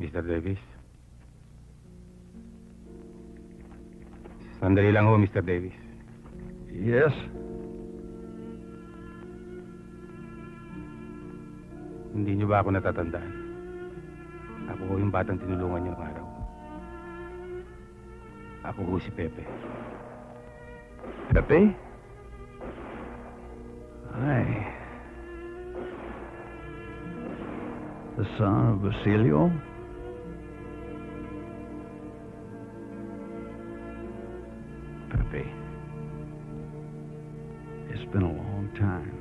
Mr. Davis? Sandali lang ho, Mr. Davis. Yes? Hindi niyo ba ako natatandaan? Ako ho yung batang tinulungan niyo ng araw. Ako ho si Pepe. Pepe? Ay. The son of Basilio? Pepe. It's been a long time.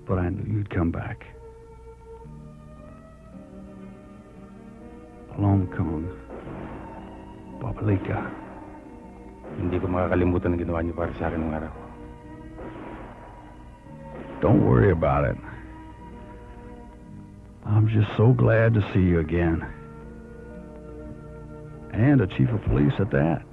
But I knew you'd come back. Long Kong. Babalika. Hindi ko makakalimutan ang ginawa niyo para sa akin ng araw. Don't worry about it. I'm just so glad to see you again. And a chief of police at that.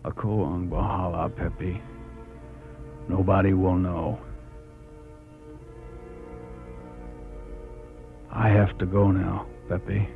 Ako ang bahala, Pepe. Nobody will know. I have to go now, Pepe.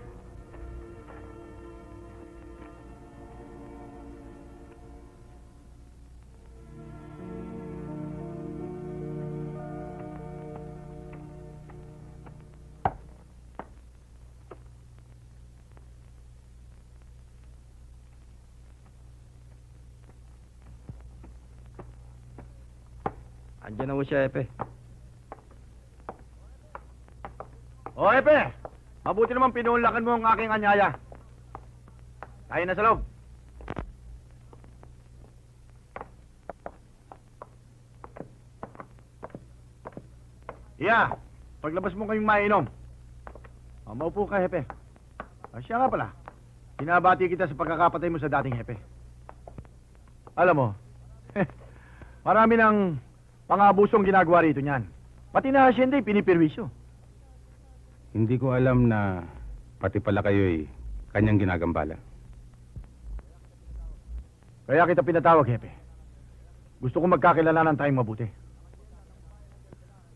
Andiyan na ho siya, Epe. O, Epe! Mabuti naman pinuunlakan mo ang aking anyaya. Tayo na sa loob. Iya, paglabas mo kayong mainom. Maupo ka, Hepe. Siya nga pala. Binabati kita sa pagkakapatay mo sa dating Hepe. Alam mo, marami ng pang-abusong ginagawa rito niyan. Pati na hasyenda pinipirwisyo. Hindi ko alam na pati pala kayo'y kanyang ginagambala. Kaya kita pinatawag, Hepe. Gusto ko magkakilalanan tayong mabuti.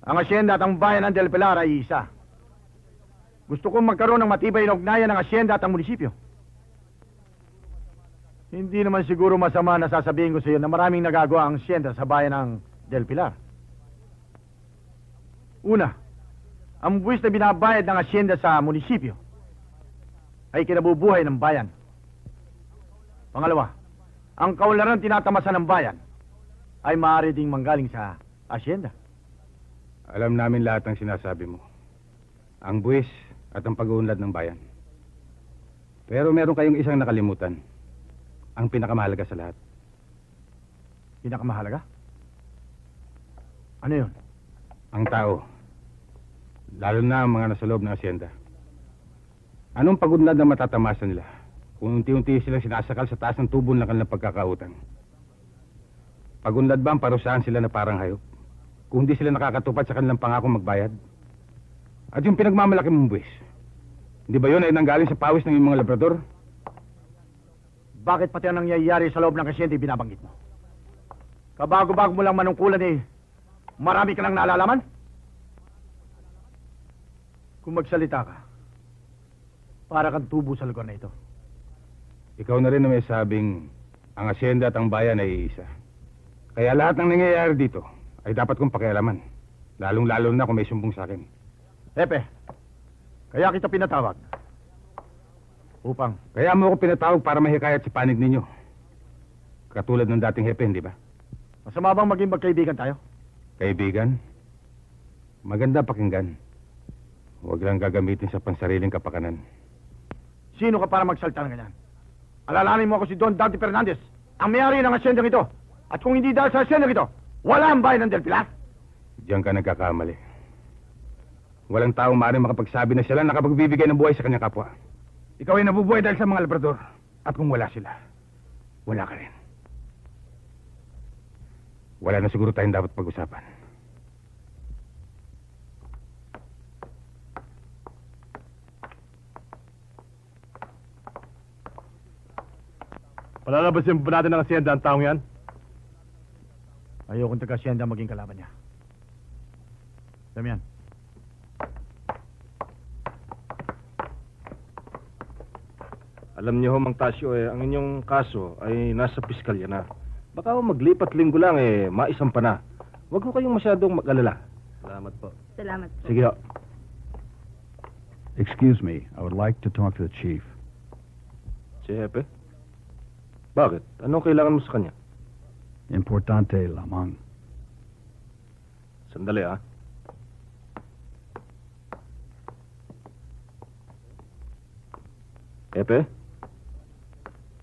Ang asyenda at ang bayan ng Del Pilar ay isa. Gusto kong magkaroon ng matibay na ugnayan ng asyenda at ang munisipyo. Hindi naman siguro masama na sasabihin ko sa iyo na maraming nagagawa ang asyenda sa bayan ng Del Pilar. Una, ang buwis na binabayad ng asyenda sa munisipyo ay kinabubuhay ng bayan. Pangalawa, ang kaunlaran tinatamasan ng bayan ay maaari ding manggaling sa asyenda. Alam namin lahat ng sinasabi mo. Ang buwis at ang pag-uunlad ng bayan. Pero meron kayong isang nakalimutan. Ang pinakamahalaga sa lahat. Pinakamahalaga? Ano yun? Ang tao. Lalo na ang mga nasa loob ng asyenda. Anong pag-unlad na matatamasan nila kung unti-unti silang sinasakal sa taas ng tubo ng kanilang pagkakautang? Pag-unlad ba ang parusahan sila na parang hayop? Kung hindi sila nakakatupad sa kanilang pangako magbayad? At yung pinagmamalaki mong buwis, hindi ba yun ay nanggaling sa pawis ng iyong mga labrador? Bakit pati ang nangyayari sa loob ng asyenda binabanggit mo? Kabago-bago mo lang manungkulan marami ka nang naalalaman? Kung magsalita ka, para kang tubo sa lugar na ito. Ikaw na rin na may sabing ang asyenda at ang bayan ay isa. Kaya lahat ng nangyayari dito ay dapat kong pakialaman. Lalong-lalo na kung may sumbong sa akin. Pepe, kaya kita pinatawag. Upang, kaya mo ako pinatawag para mahikayat si panig ninyo. Katulad ng dating hepe, hindi ba? Masama bang maging magkaibigan tayo? Kaibigan? Maganda pakinggan. Huwag lang gagamitin sa pansariling kapakanan. Sino ka para magsalta ng ganyan? Alalahanin mo ako si Don Dante Fernandez, ang may-ari ng asyendang ito. At kung hindi dahil sa asyendang ito, wala ang bayan ng Del Pilar. Diyan ka nagkakamali. Walang taong maaaring makapagsabi na sila nakapagbibigay ng buhay sa kanyang kapwa. Ikaw ay nabubuhay dahil sa mga labrador. At kung wala sila, wala ka rin. Wala na siguro tayong dapat pag-usapan. Palalabasin pa natin ang asyenda ang taong yan? Ayokong taga-asyenda maging kalaban niya. Damian. Alam niyo ho, Mang Tasyo, ang inyong kaso ay nasa piskalya na. Baka ho maglipat linggo lang, maisampa na. Huwag ho kayong masyadong mag-alala. Salamat po. Salamat po. Sige ho. Excuse me, I would like to talk to the chief. Si Hepe? Bakit? Anong kailangan mo sa kanya? Importante lamang. Sandali, Hepe?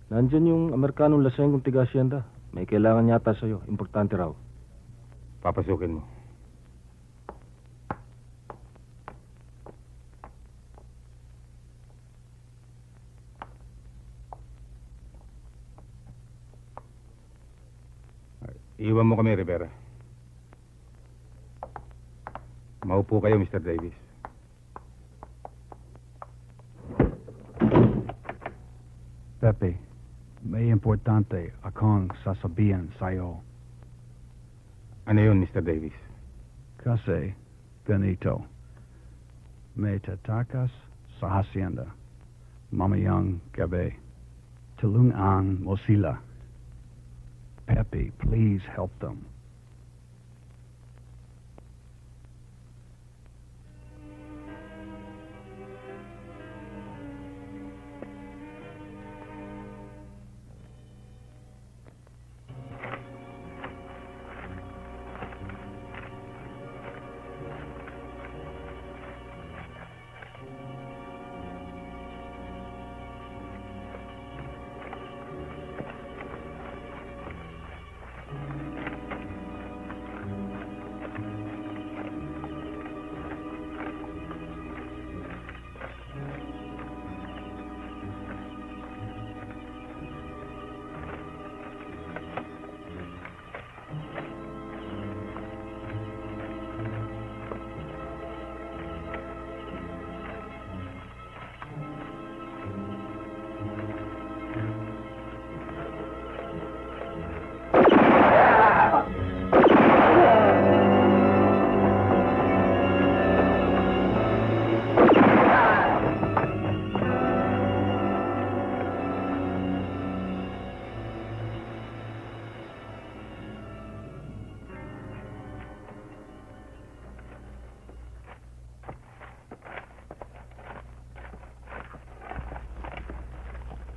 Nandyan yung Amerikanong lasenggong tiga-asyenda. May kailangan yata sa'yo. Importante raw. Papasukin mo. Iwan mo kami, Rivera. Maupo kayo, Mr. Davis. Pepe, may importante akong sasabihin sa'yo. Ano yun, Mr. Davis? Kasi, ganito. May tatakas sa hacienda. Mamayang gabi. Tulungan mo sila. Pepe, please help them.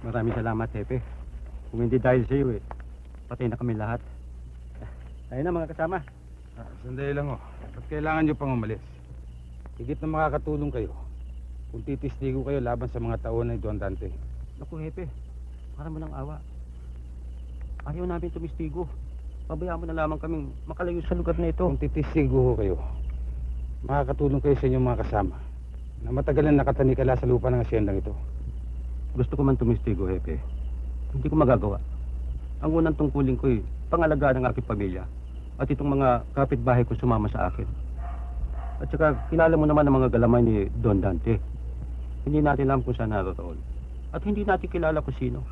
Maraming salamat, Hepe. Kung hindi dahil sa iyo, patay na kami lahat. Tayo na, mga kasama. Sandali lang, At kailangan nyo pang umalis. Higit na makakatulong kayo kung titistigo kayo laban sa mga taon ni Don Dante. Naku, Hepe. Para mo ng awa. Ayaw namin tumistigo. Pabayaan mo na lamang kaming makalayo sa lugar na ito. Kung titistigo kayo, makakatulong kayo sa inyong mga kasama na matagal na nakatanikala sa lupa ng asyendang ito. Gusto ko man tumistigo, Hepe. Hindi ko magagawa. Ang unang tungkulin ko pangalagaan ng aking pamilya at itong mga kapitbahay ko sumama sa akin. At saka kilala mo naman ang mga galamay ni Don Dante. Hindi natin alam kung saan naroroon. At hindi natin kilala kung sino.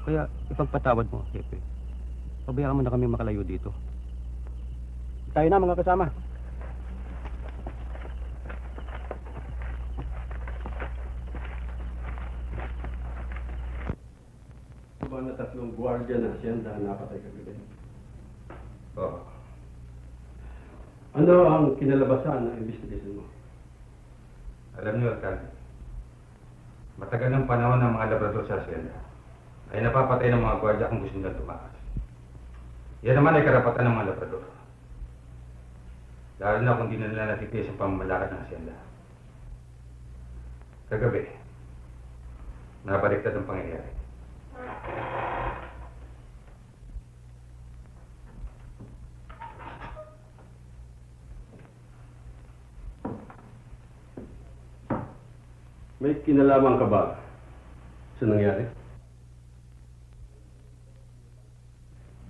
Kaya ipagpatawad mo, Hepe. Pabayaan mo na kami makalayo dito. Tayo na, mga kasama. Ba na tatlong gwardiya ng asyenda ang napatay kagabi? Oo. Ano ang kinalabasan ng investigation mo? Alam niyo, Alcalde, matagal ng panahon ng mga labrador sa asyenda ay napapatay ng mga gwardiya kung gusto nilang tumakas. Yan naman ay karapatan ng mga labrador. Lalo na kung di na nila natitiis ang pamamalakad ng asyenda. Kagabi, nabaliktad ang pangyayari. May kinalaman ka ba sa nangyari?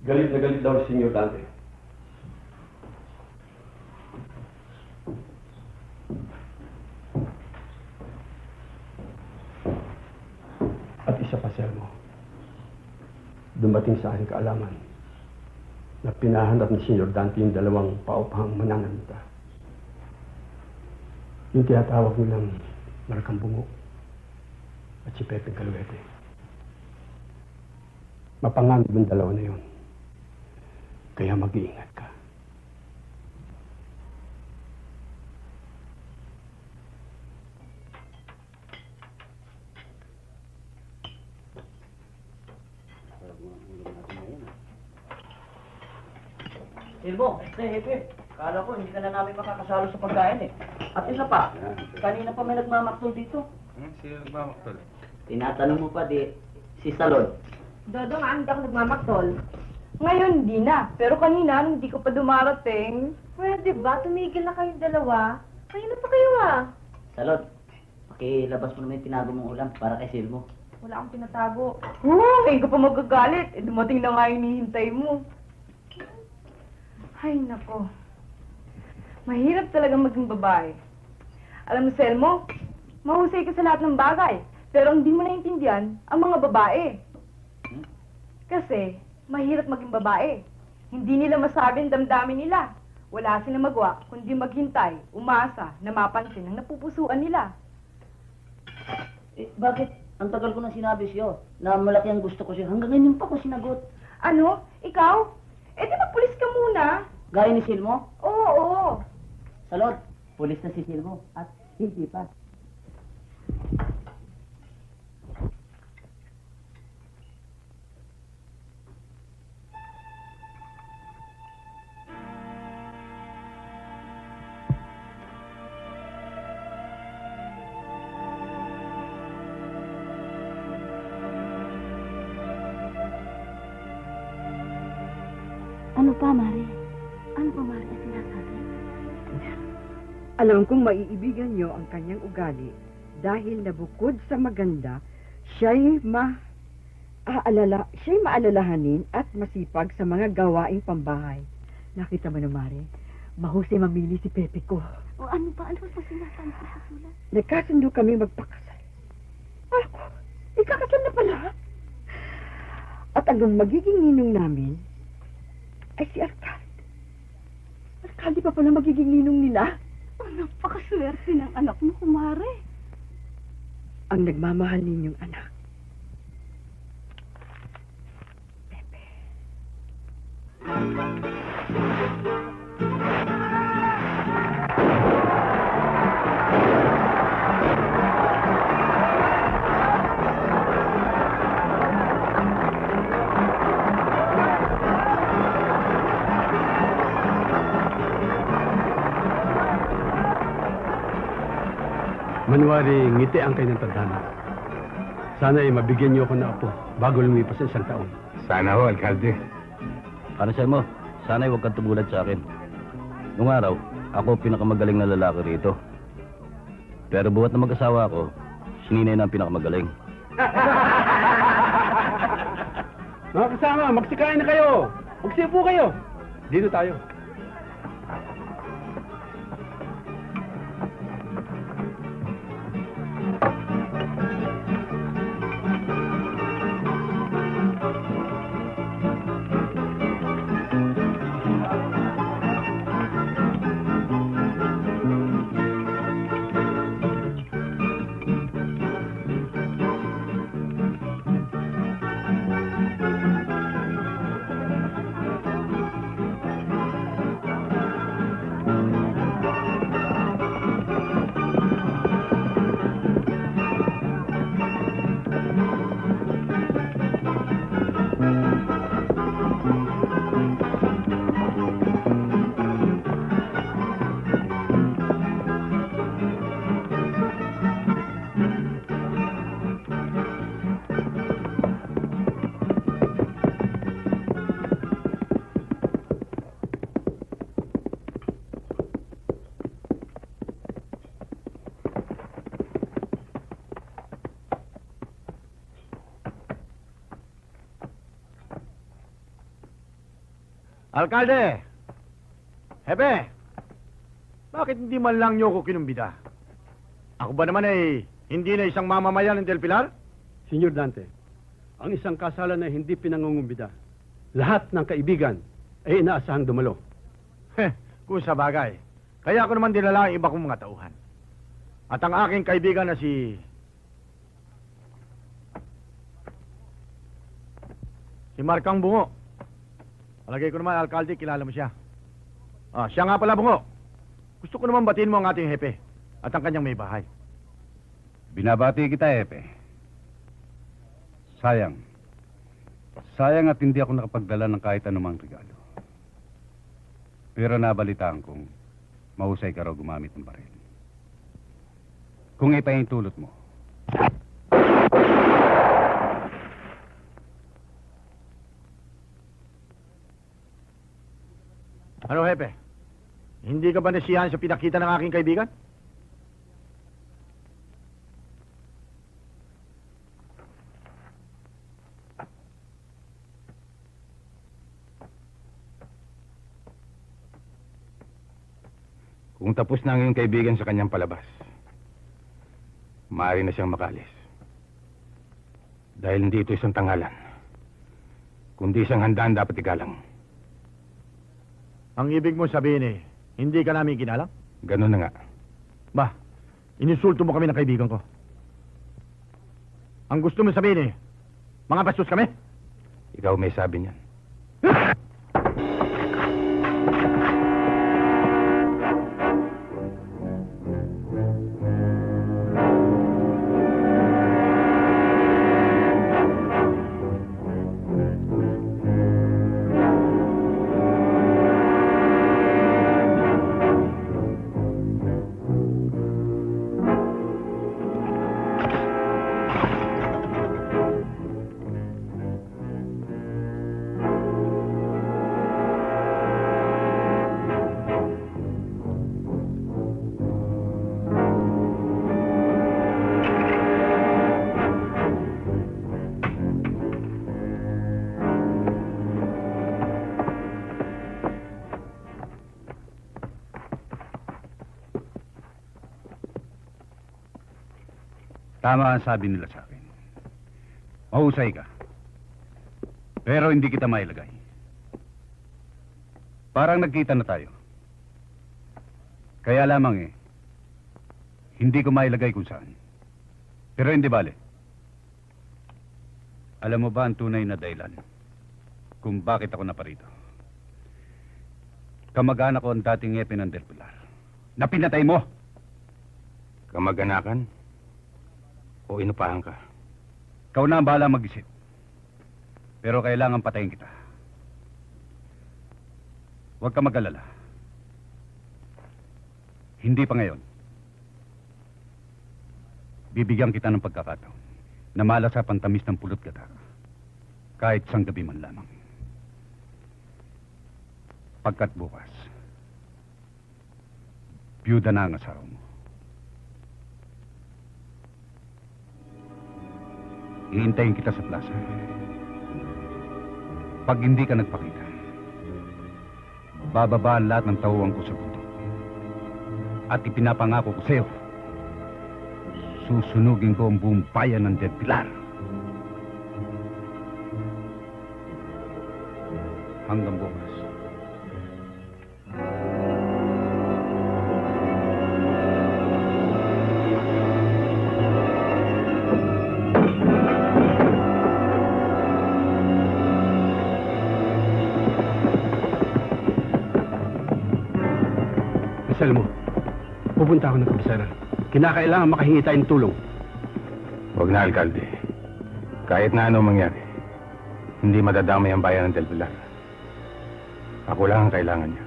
Galit na galit daw si Senyor Dante. At isa pa, Selmo. Dumating sa aking kaalaman na pinahanap ni Senyor Dante yung dalawang paupahang mananamita. Yung tinatawag nilang Marcang Bungo at si Pepe Caluete. Mapanganib ang dalawa na yun. Kaya mag-iingat ka. Silbo, Hepe. Kala ko hindi ka na namin makakasalo sa pagkain eh. At isa pa, kanina pa may nagmamaktol dito. Sino nagmamaktol? Tinatanong mo pa si Salon. Dodong, hindi ako nagmamaktol. Ngayon, hindi na. Pero kanina, nung hindi ko pa dumarating, pwede ba? Tumigil na kayong dalawa. Kayo na pa kayo Salon, pakilabas mo naman yung tinago mong ulam para kay Silmo. Wala akong tinatago. Ngayon ko pa magagalit. Dumating na nga yung hinihintay mo. Ay, nako. Mahirap talaga maging babae. Alam mo, Selmo, mahusay ka sa lahat ng bagay. Pero hindi mo naiintindihan ang mga babae. Kasi, mahirap maging babae. Hindi nila masabi ang damdamin nila. Wala silang magawa kundi maghintay, umasa, na mapansin ang napupusuan nila. Bakit? Ang tagal ko na sinabi siyo na malaki ang gusto ko siya. Hanggang ngayon pa ko sinagot. Ano? Ikaw? Eh di magpulis ka muna. Gaya ni Silmo? Oo. Salon, pulis na si Silmo at hindi pa. Ano pa, Mare? Ano pa, Mare, ang sinasabi? Alam kong maiibigan niyo ang kanyang ugali dahil na bukod sa maganda, siya'y maalalahanin at masipag sa mga gawaing pambahay. Nakita mo na, Mare, mahusay mamili si Pepe ko. O ano pa? Ano pa sinasabi ko sa sulat? Nagkasundo kami magpakasal. Ako, ikakasal na pala. At ang magiging ninong namin ay si Alcalde. Alcalde pa pala magiging ninong nila. Napakaswerte ng anak mo, kumare. Ang nagmamahal ninyong anak. Manwari, ngiti ang kanyang tadhana. Sana ay mabigyan niyo ako na apo bago lumipas sa 1 taon. Sana ho, Alcalde. Ano siya mo? Sana'y huwag kang tumulad sa akin. Nung araw, ako pinakamagaling na lalaki rito. Pero buhat na mag-asawa ako, si Ninay na ang pinakamagaling. Mga kasama, magsikain na kayo! Magsipo kayo! Dito tayo. Alkalde! Hepe! Bakit hindi man lang niyo ko kinumbida? Ako ba naman ay hindi na isang mamamayan ng Del Pilar? Senyor Dante, ang isang kasalan na hindi pinangungumbida, lahat ng kaibigan ay inaasahang dumalo. Kung sa bagay. Kaya ako naman dinala ang iba kong mga tauhan. At ang aking kaibigan na si Markang Bungo. Palagay ko naman, Alkalde, kilala mo siya. Siya nga pala, Bungo. Gusto ko naman batiin mo ang ating hepe at ang kanyang may bahay. Binabati kita, Epe. Sayang. Sayang at hindi ako nakapagdala ng kahit anumang regalo. Pero nabalitaan kong mahusay ka raw gumamit ng baril. Kung ipahintulot mo, ano, Hepe? Hindi ka ba nasiyahan sa pinakita ng aking kaibigan? kung tapos na ang iyong kaibigan sa kanyang palabas, maaari na siyang makalis. Dahil hindi ito isang tanghalan, kundi isang handaan dapat igalang. Ang ibig mo sabihin hindi ka namin ginalang? Ganun na nga. Ba, ininsulto mo kami ng kaibigan ko. Ang gusto mo sabihin mga bastos kami? Ikaw may sabi niyan. Tama ang sabi nila sa akin. Mahusay ka. Pero hindi kita mailagay. Parang nagkita na tayo. Kaya lamang hindi ko mailagay kung saan. Pero hindi bale. Alam mo ba ang tunay na dahilan kung bakit ako naparito? Kamag-anak ko ang dating hepe ng Del Pilar. Na pinatay mo! Kamag-anakan? O inupahan ka? Ikaw na ang bahala mag-isip. Pero kailangan patayin kita. Huwag ka mag-alala. Hindi pa ngayon. Bibigyan kita ng pagkakataon na malasap ang tamis ng pulot gata. Kahit isang gabi man lamang. Pagkat bukas, biyuda na ang asawa mo. Ihintayin kita sa plaza. Pag hindi ka nagpakita, bababa ang lahat ng tauhan ko sa bundok. At ipinapangako ko sa'yo, susunugin ko ang buong bayan ng Del Pilar. Hanggang bukas. Kasal mo, pupunta ako ng kabisera. Kinakailangan makahingi tayong tulong. Huwag na, Alkalde. Kahit na ano mangyari, hindi madadamay ang bayan ng Del Pilar. Ako lang ang kailangan niya.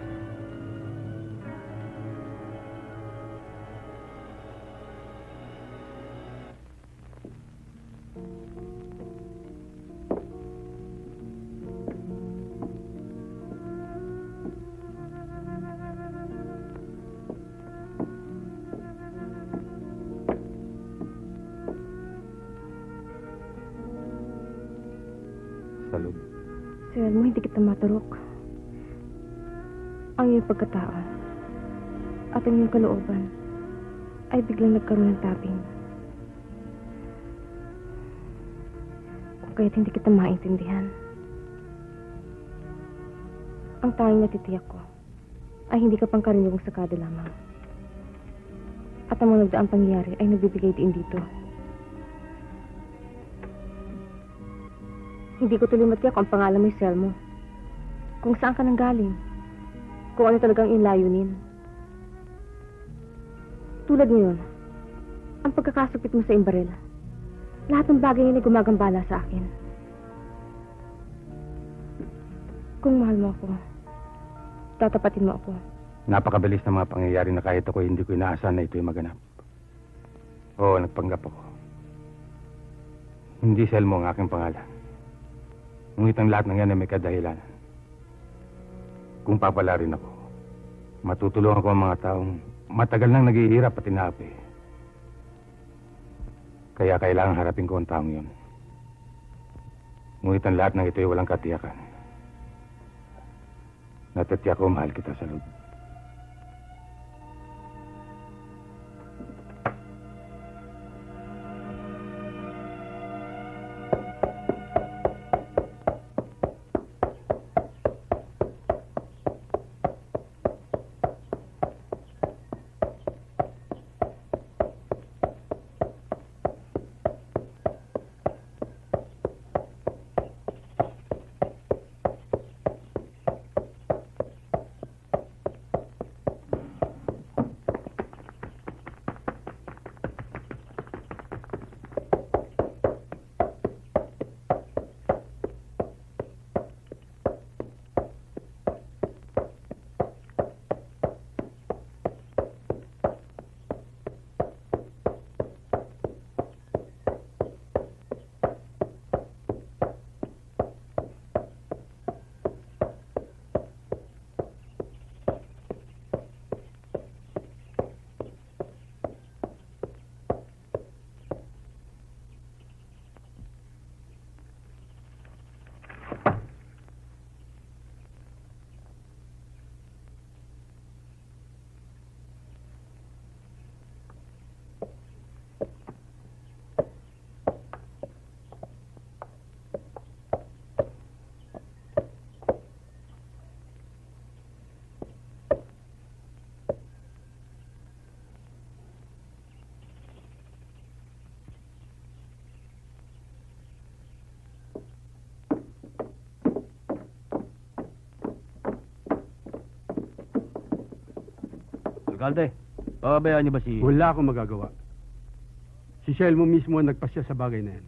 Sir, mo hindi kita maturok. ang iyong pagkatao at ang iyong kalooban ay biglang nagkaroon ng taping. Kung kaya't hindi kita maintindihan. Ang tanging natitiyak ko ay hindi ka pang karaniwang sakado lamang. At ang mga nagdaang pangyayari ay nagbibigay din dito. Hindi ko tuloy matiyak kung ang pangalan mo'y Selmo. Kung saan ka nanggaling. Kung ano talagang inlayunin. Tulad ngayon, ang pagkakasupit mo sa imbarel. Lahat ng bagay na gumagambala sa akin. Kung mahal mo ako, tatapatin mo ako. Napakabilis ng mga pangyayari na kahit ako hindi ko inaasahan na ito'y maganap. Oo, nagpanggap ako. Hindi Selmo ang aking pangalan. Ngunit ang lahat ng yan ay may kadahilanan. Kung papala rin ako, matutulungan ko ang mga taong matagal nang naghihirap at inaapi. Kaya kailangan harapin ko ang taong yun. Ngunit ang lahat ng ito ay walang katiyakan. Natatiyak ko mahal kita sa loob. Alcalde, pababayaan niyo ba si... Wala akong magagawa. Si Selmo mismo ang nagpasya sa bagay na yan.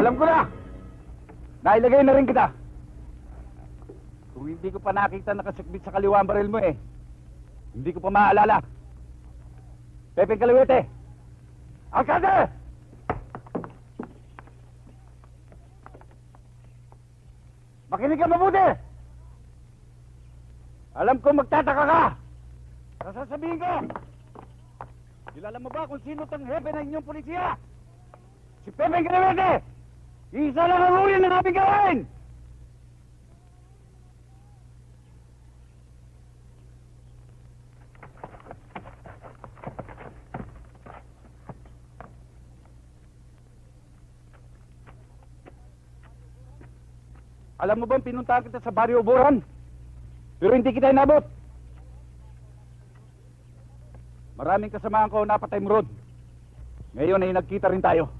Alam ko na! Nailagay na rin kita. Kung hindi ko pa nakita nakasukbit sa kaliwa ang baril mo hindi ko pa maaalala. Pepe Kaliwete! Alcalde! Makinig ka mabuti! Alam ko magtataka ka! Sasabihin ko! Kilala mo ba kung sino tang hepe ng inyong pulisya? Si Pepe Kaliwete! Isa lang ang huli ng aming gawin! Alam mo bang pinuntahan kita sa Barrio Buran? Pero hindi kita inabot. Maraming kasamahan ko napatay mo ron. Ngayon ay nagkita rin tayo.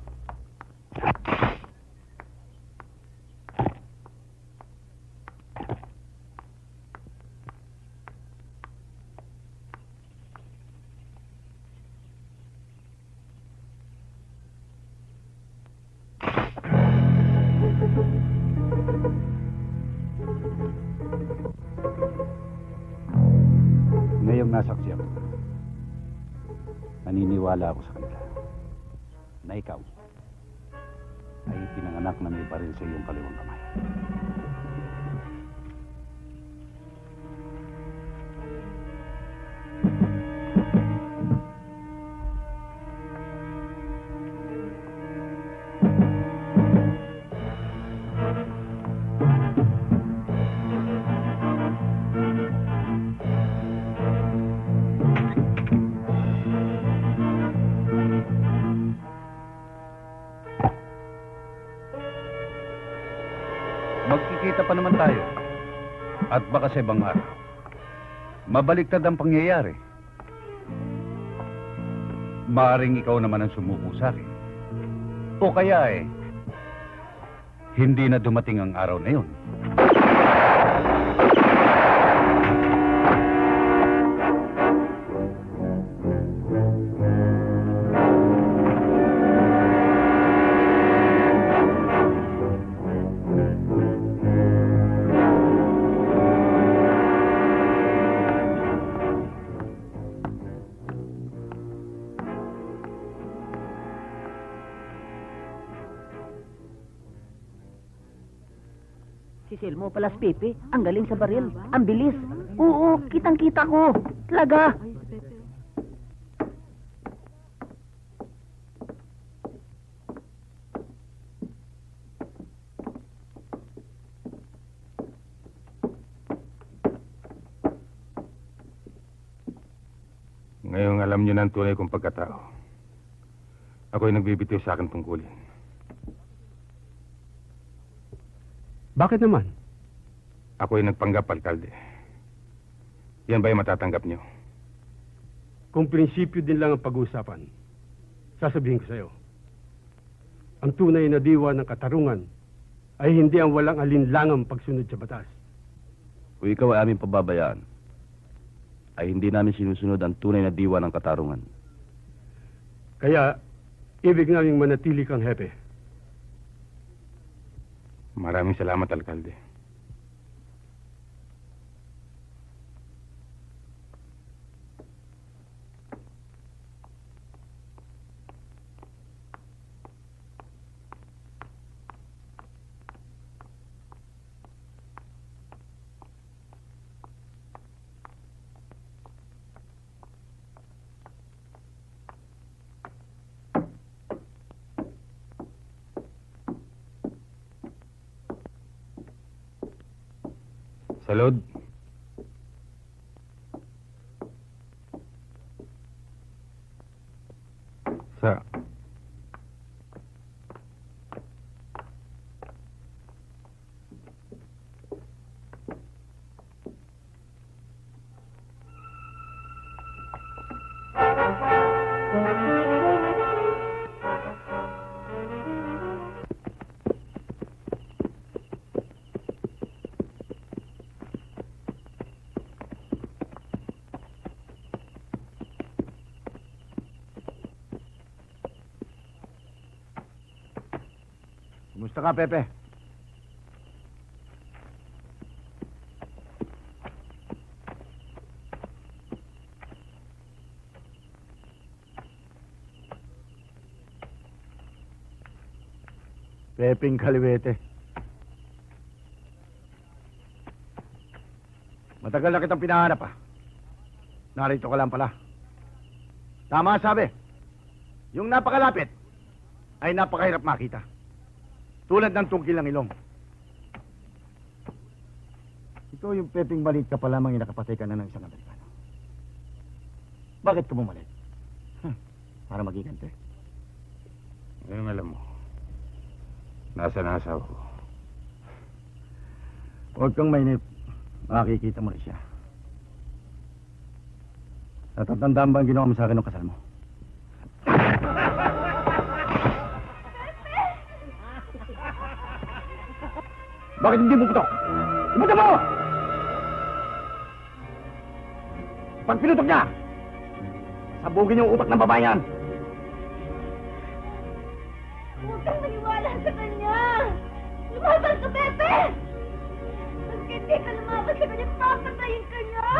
Ngayong nasaksi ako, naniniwala ako sa kanila na ikaw ay pinanganak na may baril sa iyong kaliwang kamay. Magkikita pa naman tayo. At baka sa ibang araw, mabaliktad ang pangyayari. Maaring ikaw naman ang sumuko sa akin. O kaya hindi na dumating ang araw na yun. Si Selmo palas Pepe, ang galing sa baril. Ang bilis. Oo, kitang-kita ko. Talaga. Ngayong alam niyo na ang tunay kong pagkatao. Ako'y nagbibitiw sa akin tungkulin. Bakit naman? Ako'y nagpanggap, alkalde. Yan ba yung matatanggap niyo? Kung prinsipyo din lang ang pag-uusapan, sasabihin ko sa'yo, ang tunay na diwa ng katarungan ay hindi ang walang alinlangang pagsunod sa batas. Kung ikaw ay aming pababayaan, ay hindi namin sinusunod ang tunay na diwa ng katarungan. Kaya, ibig naming manatili kang hepe. Maraming salamat, alkalde. Salud. Sa. Kumusta ka, Pepe? Pepeng Kaliwete. Matagal na kitang pinahanap Narito ka lang pala. Tama sabi. Yung napakalapit ay napakahirap makita. Tulad ng tungkil ng ilong. Ito yung Pepeng Malit ka pa lamang inakapatay ka na ng isang Amerikano. Bakit ka bumalik? Para magigante. Ngayong alam mo, nasa ko. Huwag kang mainip. Makikita mo rin siya. Natatandaan ba ang ginawa mo sa akin ng kasal mo? Bakit hindi mo putok? Ibuto mo! Pag pinutok niya, sabugin yung utak ng babae yan. Huwag kang maniwala sa kanya! Lumaban ka, Pepe! Pag hindi ka lumaban sa kanya, papatayin ka niya!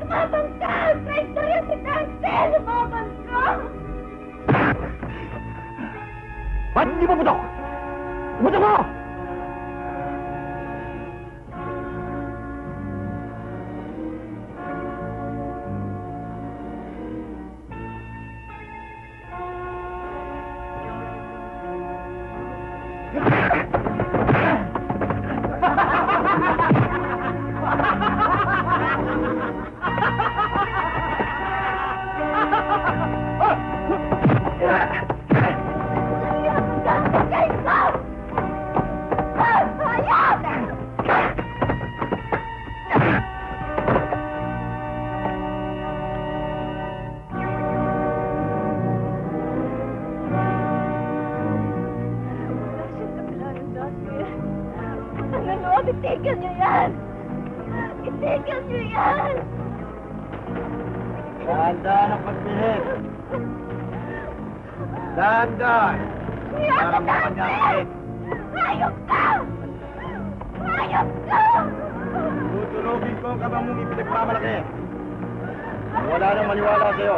Lumaban ka! Traitor yan si Pepe! Lumaban ka! Ba't hindi mo putok? Ibuto mo! Itigil niyo yan! Itigil niyo yan! Dahan-dahan ang pagpihit. Dahan-dahan. Iyan ka natin! Hayop ka! Hayop ka! Tutulogin ko ang kabang mong ipinagmamalaki. Wala nang maniwala sa'yo.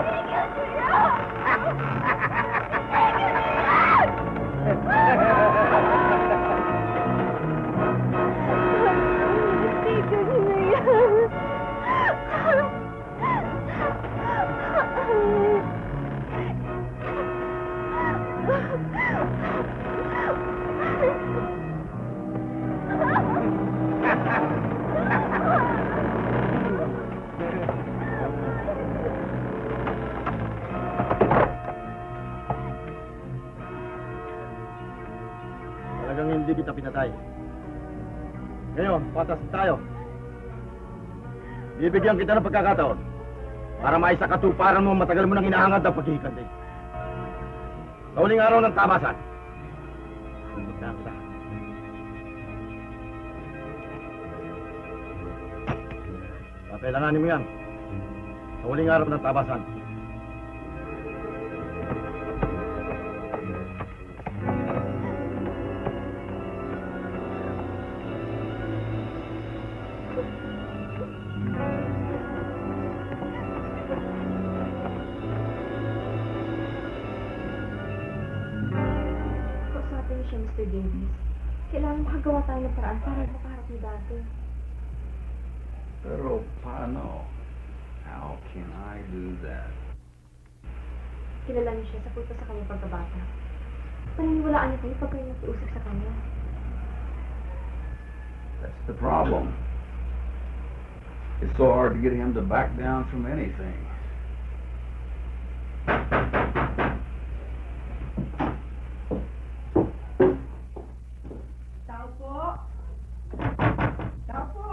Itigil niyo yan! Talagang hindi kita pinatay. Ngayon, patas tayo. Bibigyan kita ng pagkakataon para maisakatuparan mo ang matagal mo nang hinahangad ng paghihikandi. Sa huling araw ng tabasan, bigyan kita. Kailanganin mo yan. Sa huling araw ng tabasan. Kausapin niyo siya, Mr. Davis. Kailangan makagawa tayo ng paraan para makaharap ni dati. Pero paano? How can I do that? Kilala niyo siya sa pulpa sa kanyang pagkabata. Paniniwalaan niyo kayo pag kayo nakiusap sa kanya. That's the problem. It's so hard to get him to back down from anything. Tao po! Tao po!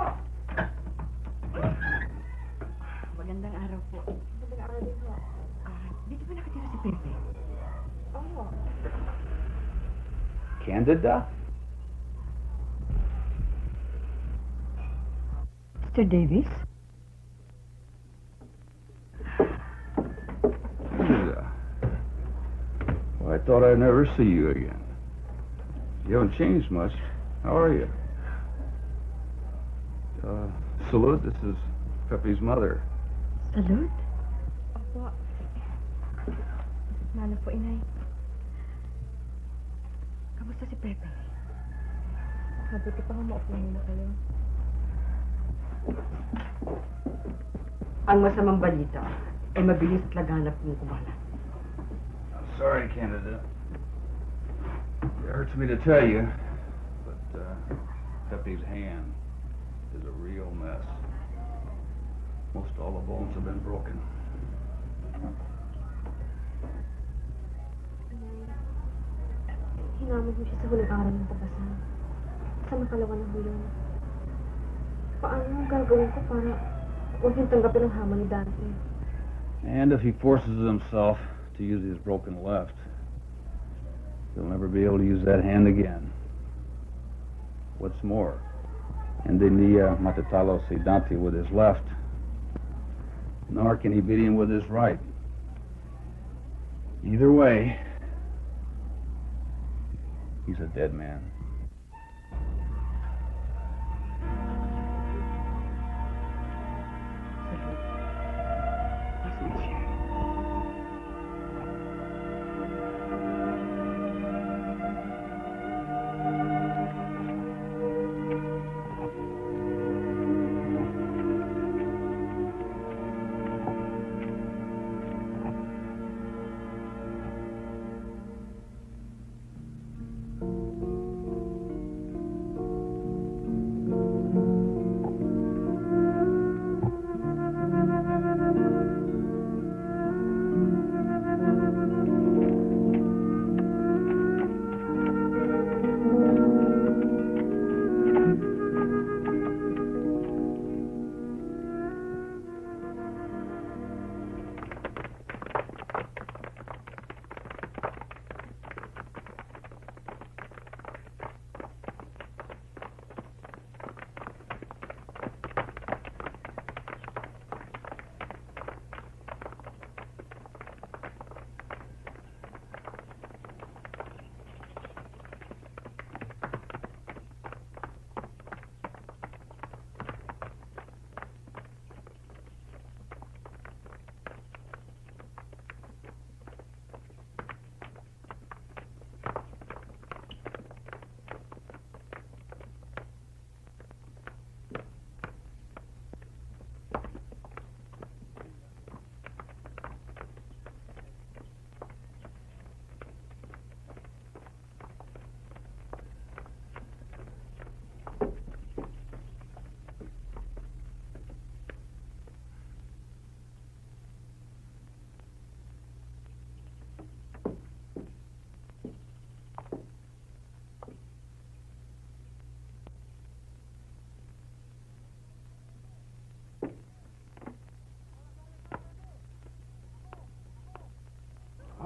Magandang araw po. Magandang araw din po. Dito ba nakatira si Pepe? Oo. Candida? Mr. Davis? Candida. Well, I thought I'd never see you again. You haven't changed much. How are you? Salute, this is Pepe's mother. Salud? Opo. Mano po, inay. Kamusta si Pepe? Mabuti pa kung maupo muna kayo. Ang masamang balita ay mabilis at laganap ng kumalat. I'm sorry, Candida. It hurts me to tell you, but Pepe's hand is a real mess. Most all the bones have been broken. Hinamod mo siya sa huling araw ng tabasan. Sa makalawa ng hulong. Paano ang gagawin ko para huwag niyang tanggapin ang hamon ni Dante? And if he forces himself to use his broken left, he'll never be able to use that hand again. What's more, hindi niya matatalo si Dante with his left, nor can he beat him with his right. Either way, he's a dead man.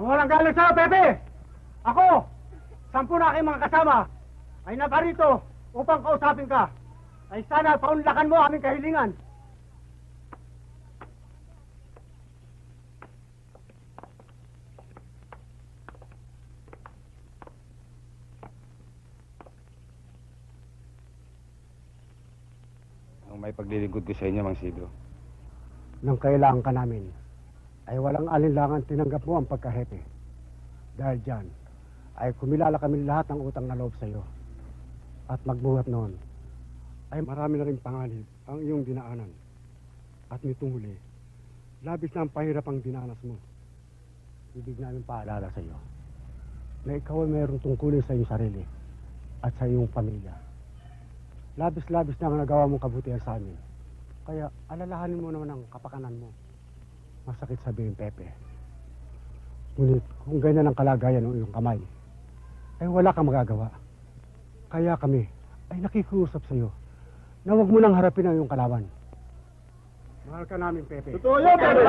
Ang walang galing sa'yo, Pepe! Ako, 10 na aking mga kasama ay naparito upang kausapin ka. Ay sana paunlakan mo aming kahilingan. Nung may paglilingkod ko sa inyo, Mang Sidro. Nang kailangan ka namin, ay walang alinlangan tinanggap mo ang pagkahepe. Dahil dyan, ay kumilala kami lahat ng utang na loob sa iyo. At magbuhat noon, ay marami na rin panganib ang iyong dinaanan. At nitong huli, labis na ang pahirap ang dinanas mo. Ibig namin paalala sa iyo na ikaw ay mayroong tungkulin sa iyong sarili at sa iyong pamilya. Labis-labis na ang nagawa mong kabutihan sa amin. Kaya alalahanin mo naman ang kapakanan mo. Masakit sabihin, Pepe. Ngunit kung ganyan ang kalagayan ng iyong kamay, ay wala kang magagawa. Kaya kami ay nakikiusap sa iyo na huwag mo nang harapin ang iyong kalaban. Mahal ka namin, Pepe. Totoo yun, Pepe!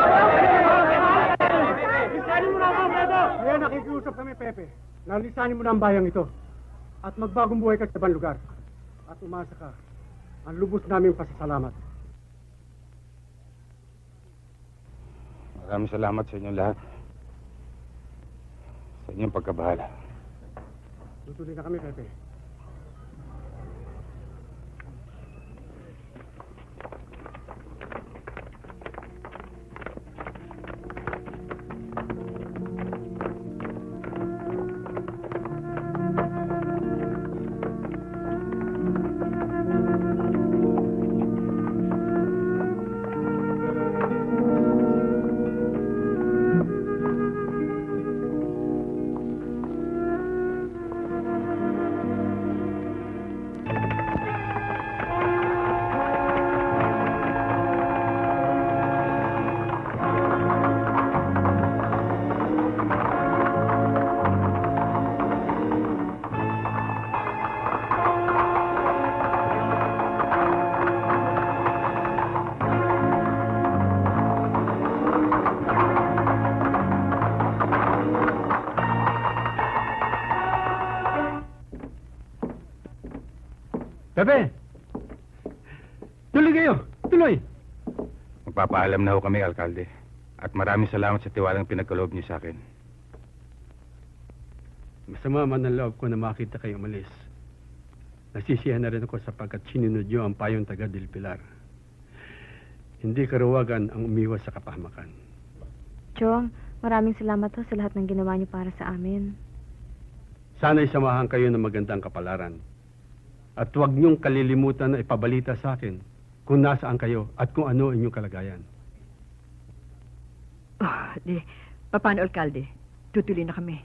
Lisanin mo na ako, Pepe! Kaya nakikiusap kami, Pepe, na lisanin mo na ang bayang ito at magbagong buhay ka sa ibang lugar. At umasa ka ang lubos namin pasasalamat. Maraming salamat sa inyong lahat. Sa inyong pagkabahala. Tutuloy na kami, Pepe. Pepe! Tuloy kayo! Tuloy! Magpapaalam na ho kami, Alkalde. At maraming salamat sa tiwalang pinagkaloob niyo sa akin. Masama man ang loob ko na makita kayo umalis. Nasisiyahan na rin ako sapagkat sinunod niyo ang payong taga Del Pilar. Hindi karuwagan ang umiwas sa kapahamakan. Chong, maraming salamat ho sa lahat ng ginawa niyo para sa amin. Sana'y samahan kayo ng magandang kapalaran. At huwag niyong kalilimutan na ipabalita sa akin kung nasaan kayo at kung ano inyong kalagayan. Paano, Alkalde? Tutuloy na kami.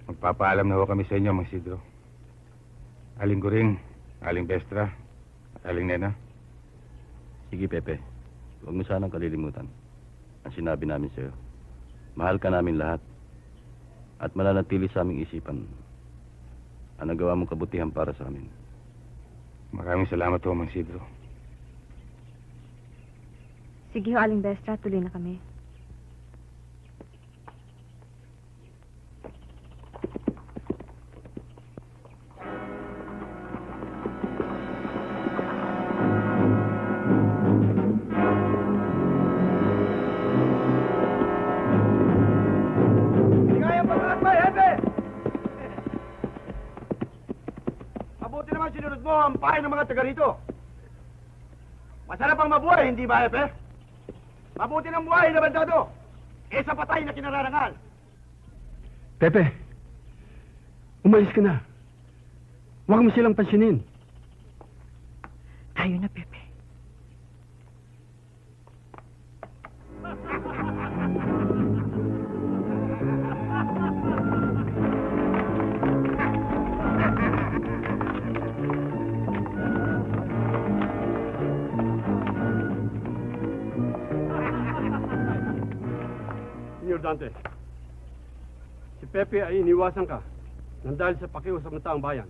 Magpapaalam na ho kami sa inyo, Mang Isidro. Aling Guring, Aling Bestra, Aling Nena. Sige, Pepe. Huwag mo sanang kalilimutan ang sinabi namin sa'yo. Mahal ka namin lahat at mananatili sa aming isipan ang nagawa mong kabutihan para sa amin. Maraming salamat ho, Mang Isidro. Sige ho, Aling Bestra, tuloy na kami. Sinunod mo ang pahay ng mga taga rito. Masarap ang mabuhay, hindi ba, Epe? Mabuti ng buhay na bandado. Sa patay na kinararangal. Pepe, umalis ka na. Huwag mo silang pansinin. Tayo na, Pepe. Senyor Dante, si Pepe ay iniwasan ka nang dahil sa pakiusap ng taong bayan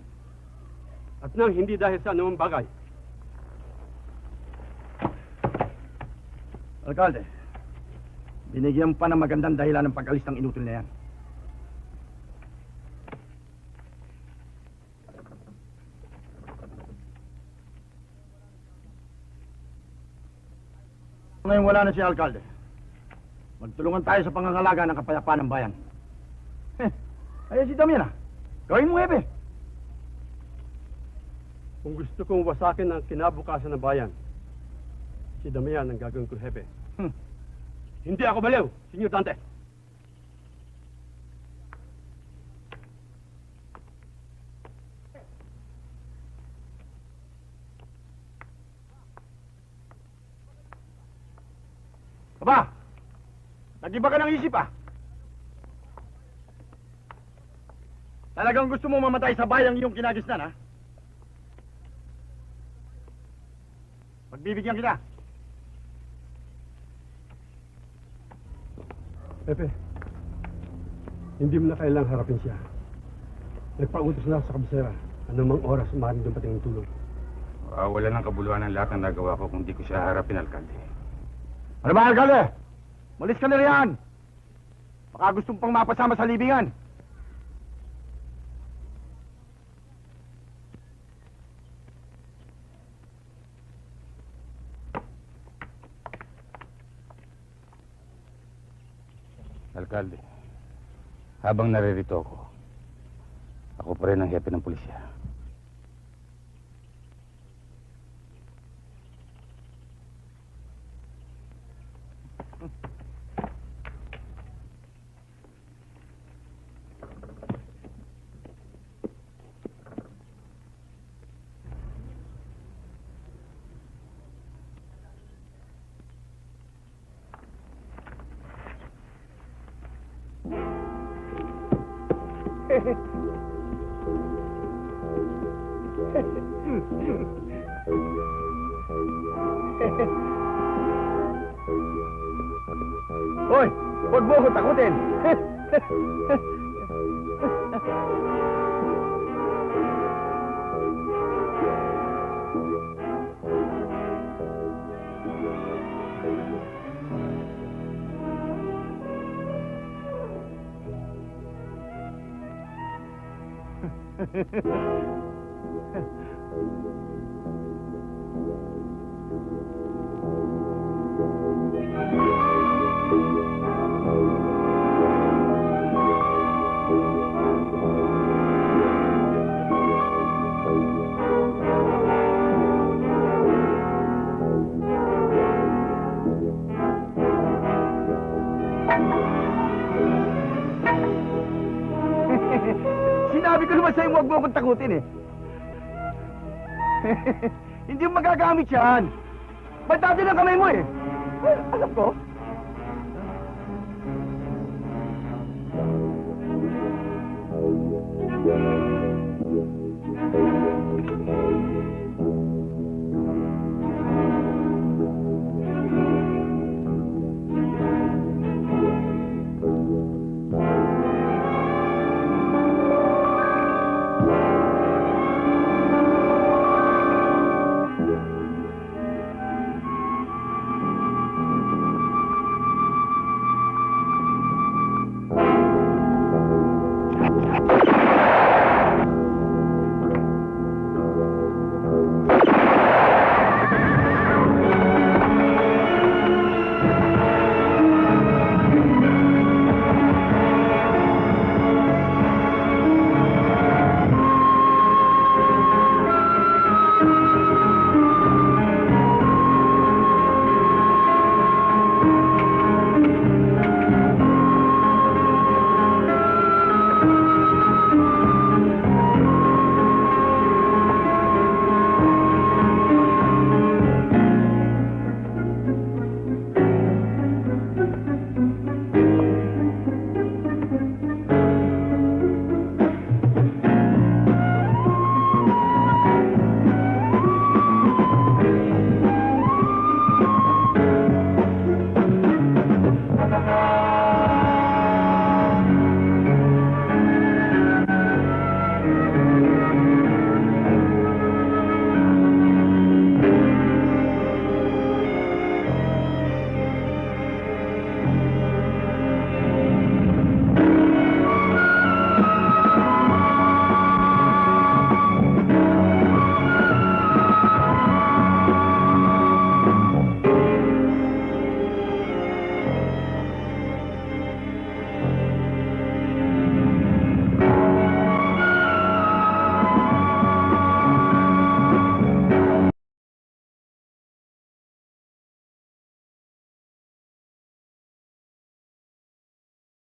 at nang hindi dahil sa anumang bagay. Alkalde, binigyan pa ng magandang dahilan ng pag-alis ng inutil na yan. Ngayon wala na si Alkalde. Magtulungan tayo sa pangangalaga ng kapayapaan ng bayan. Ayan si Damian, Gawin mo, Epe. Kung gusto kong wasakin ang kinabukasan ng bayan, si Damian ang gagawin ko, Hepe. Hindi ako baliw, Senyor Dante. Aba, nag-iba ka ng isip, Talagang gusto mo mamatay sa bayang iyong kinagisnan, Pagbibigyan kita. Pepe, hindi mo na kailangang harapin siya. Nagpautos na ako sa kabisera. Anumang oras maaaring dumating ang tulong. Wala ng kabuluhan ang lahat ng nagawa ko kung di ko siya harapin, Alkalde. Ano ba, Alkalde? Malis ka na riyan. Baka gustong pang mapasama sa libingan. Alkalde, habang naririto ako pa rin ang hepe ng pulisya. Hoy, huwag mo ko takutin. Sinabi ko naman sa'yo, huwag mo akong takutin eh. Hindi mo magagamit yan. Ba't dati ng kamay mo eh? Alam ko.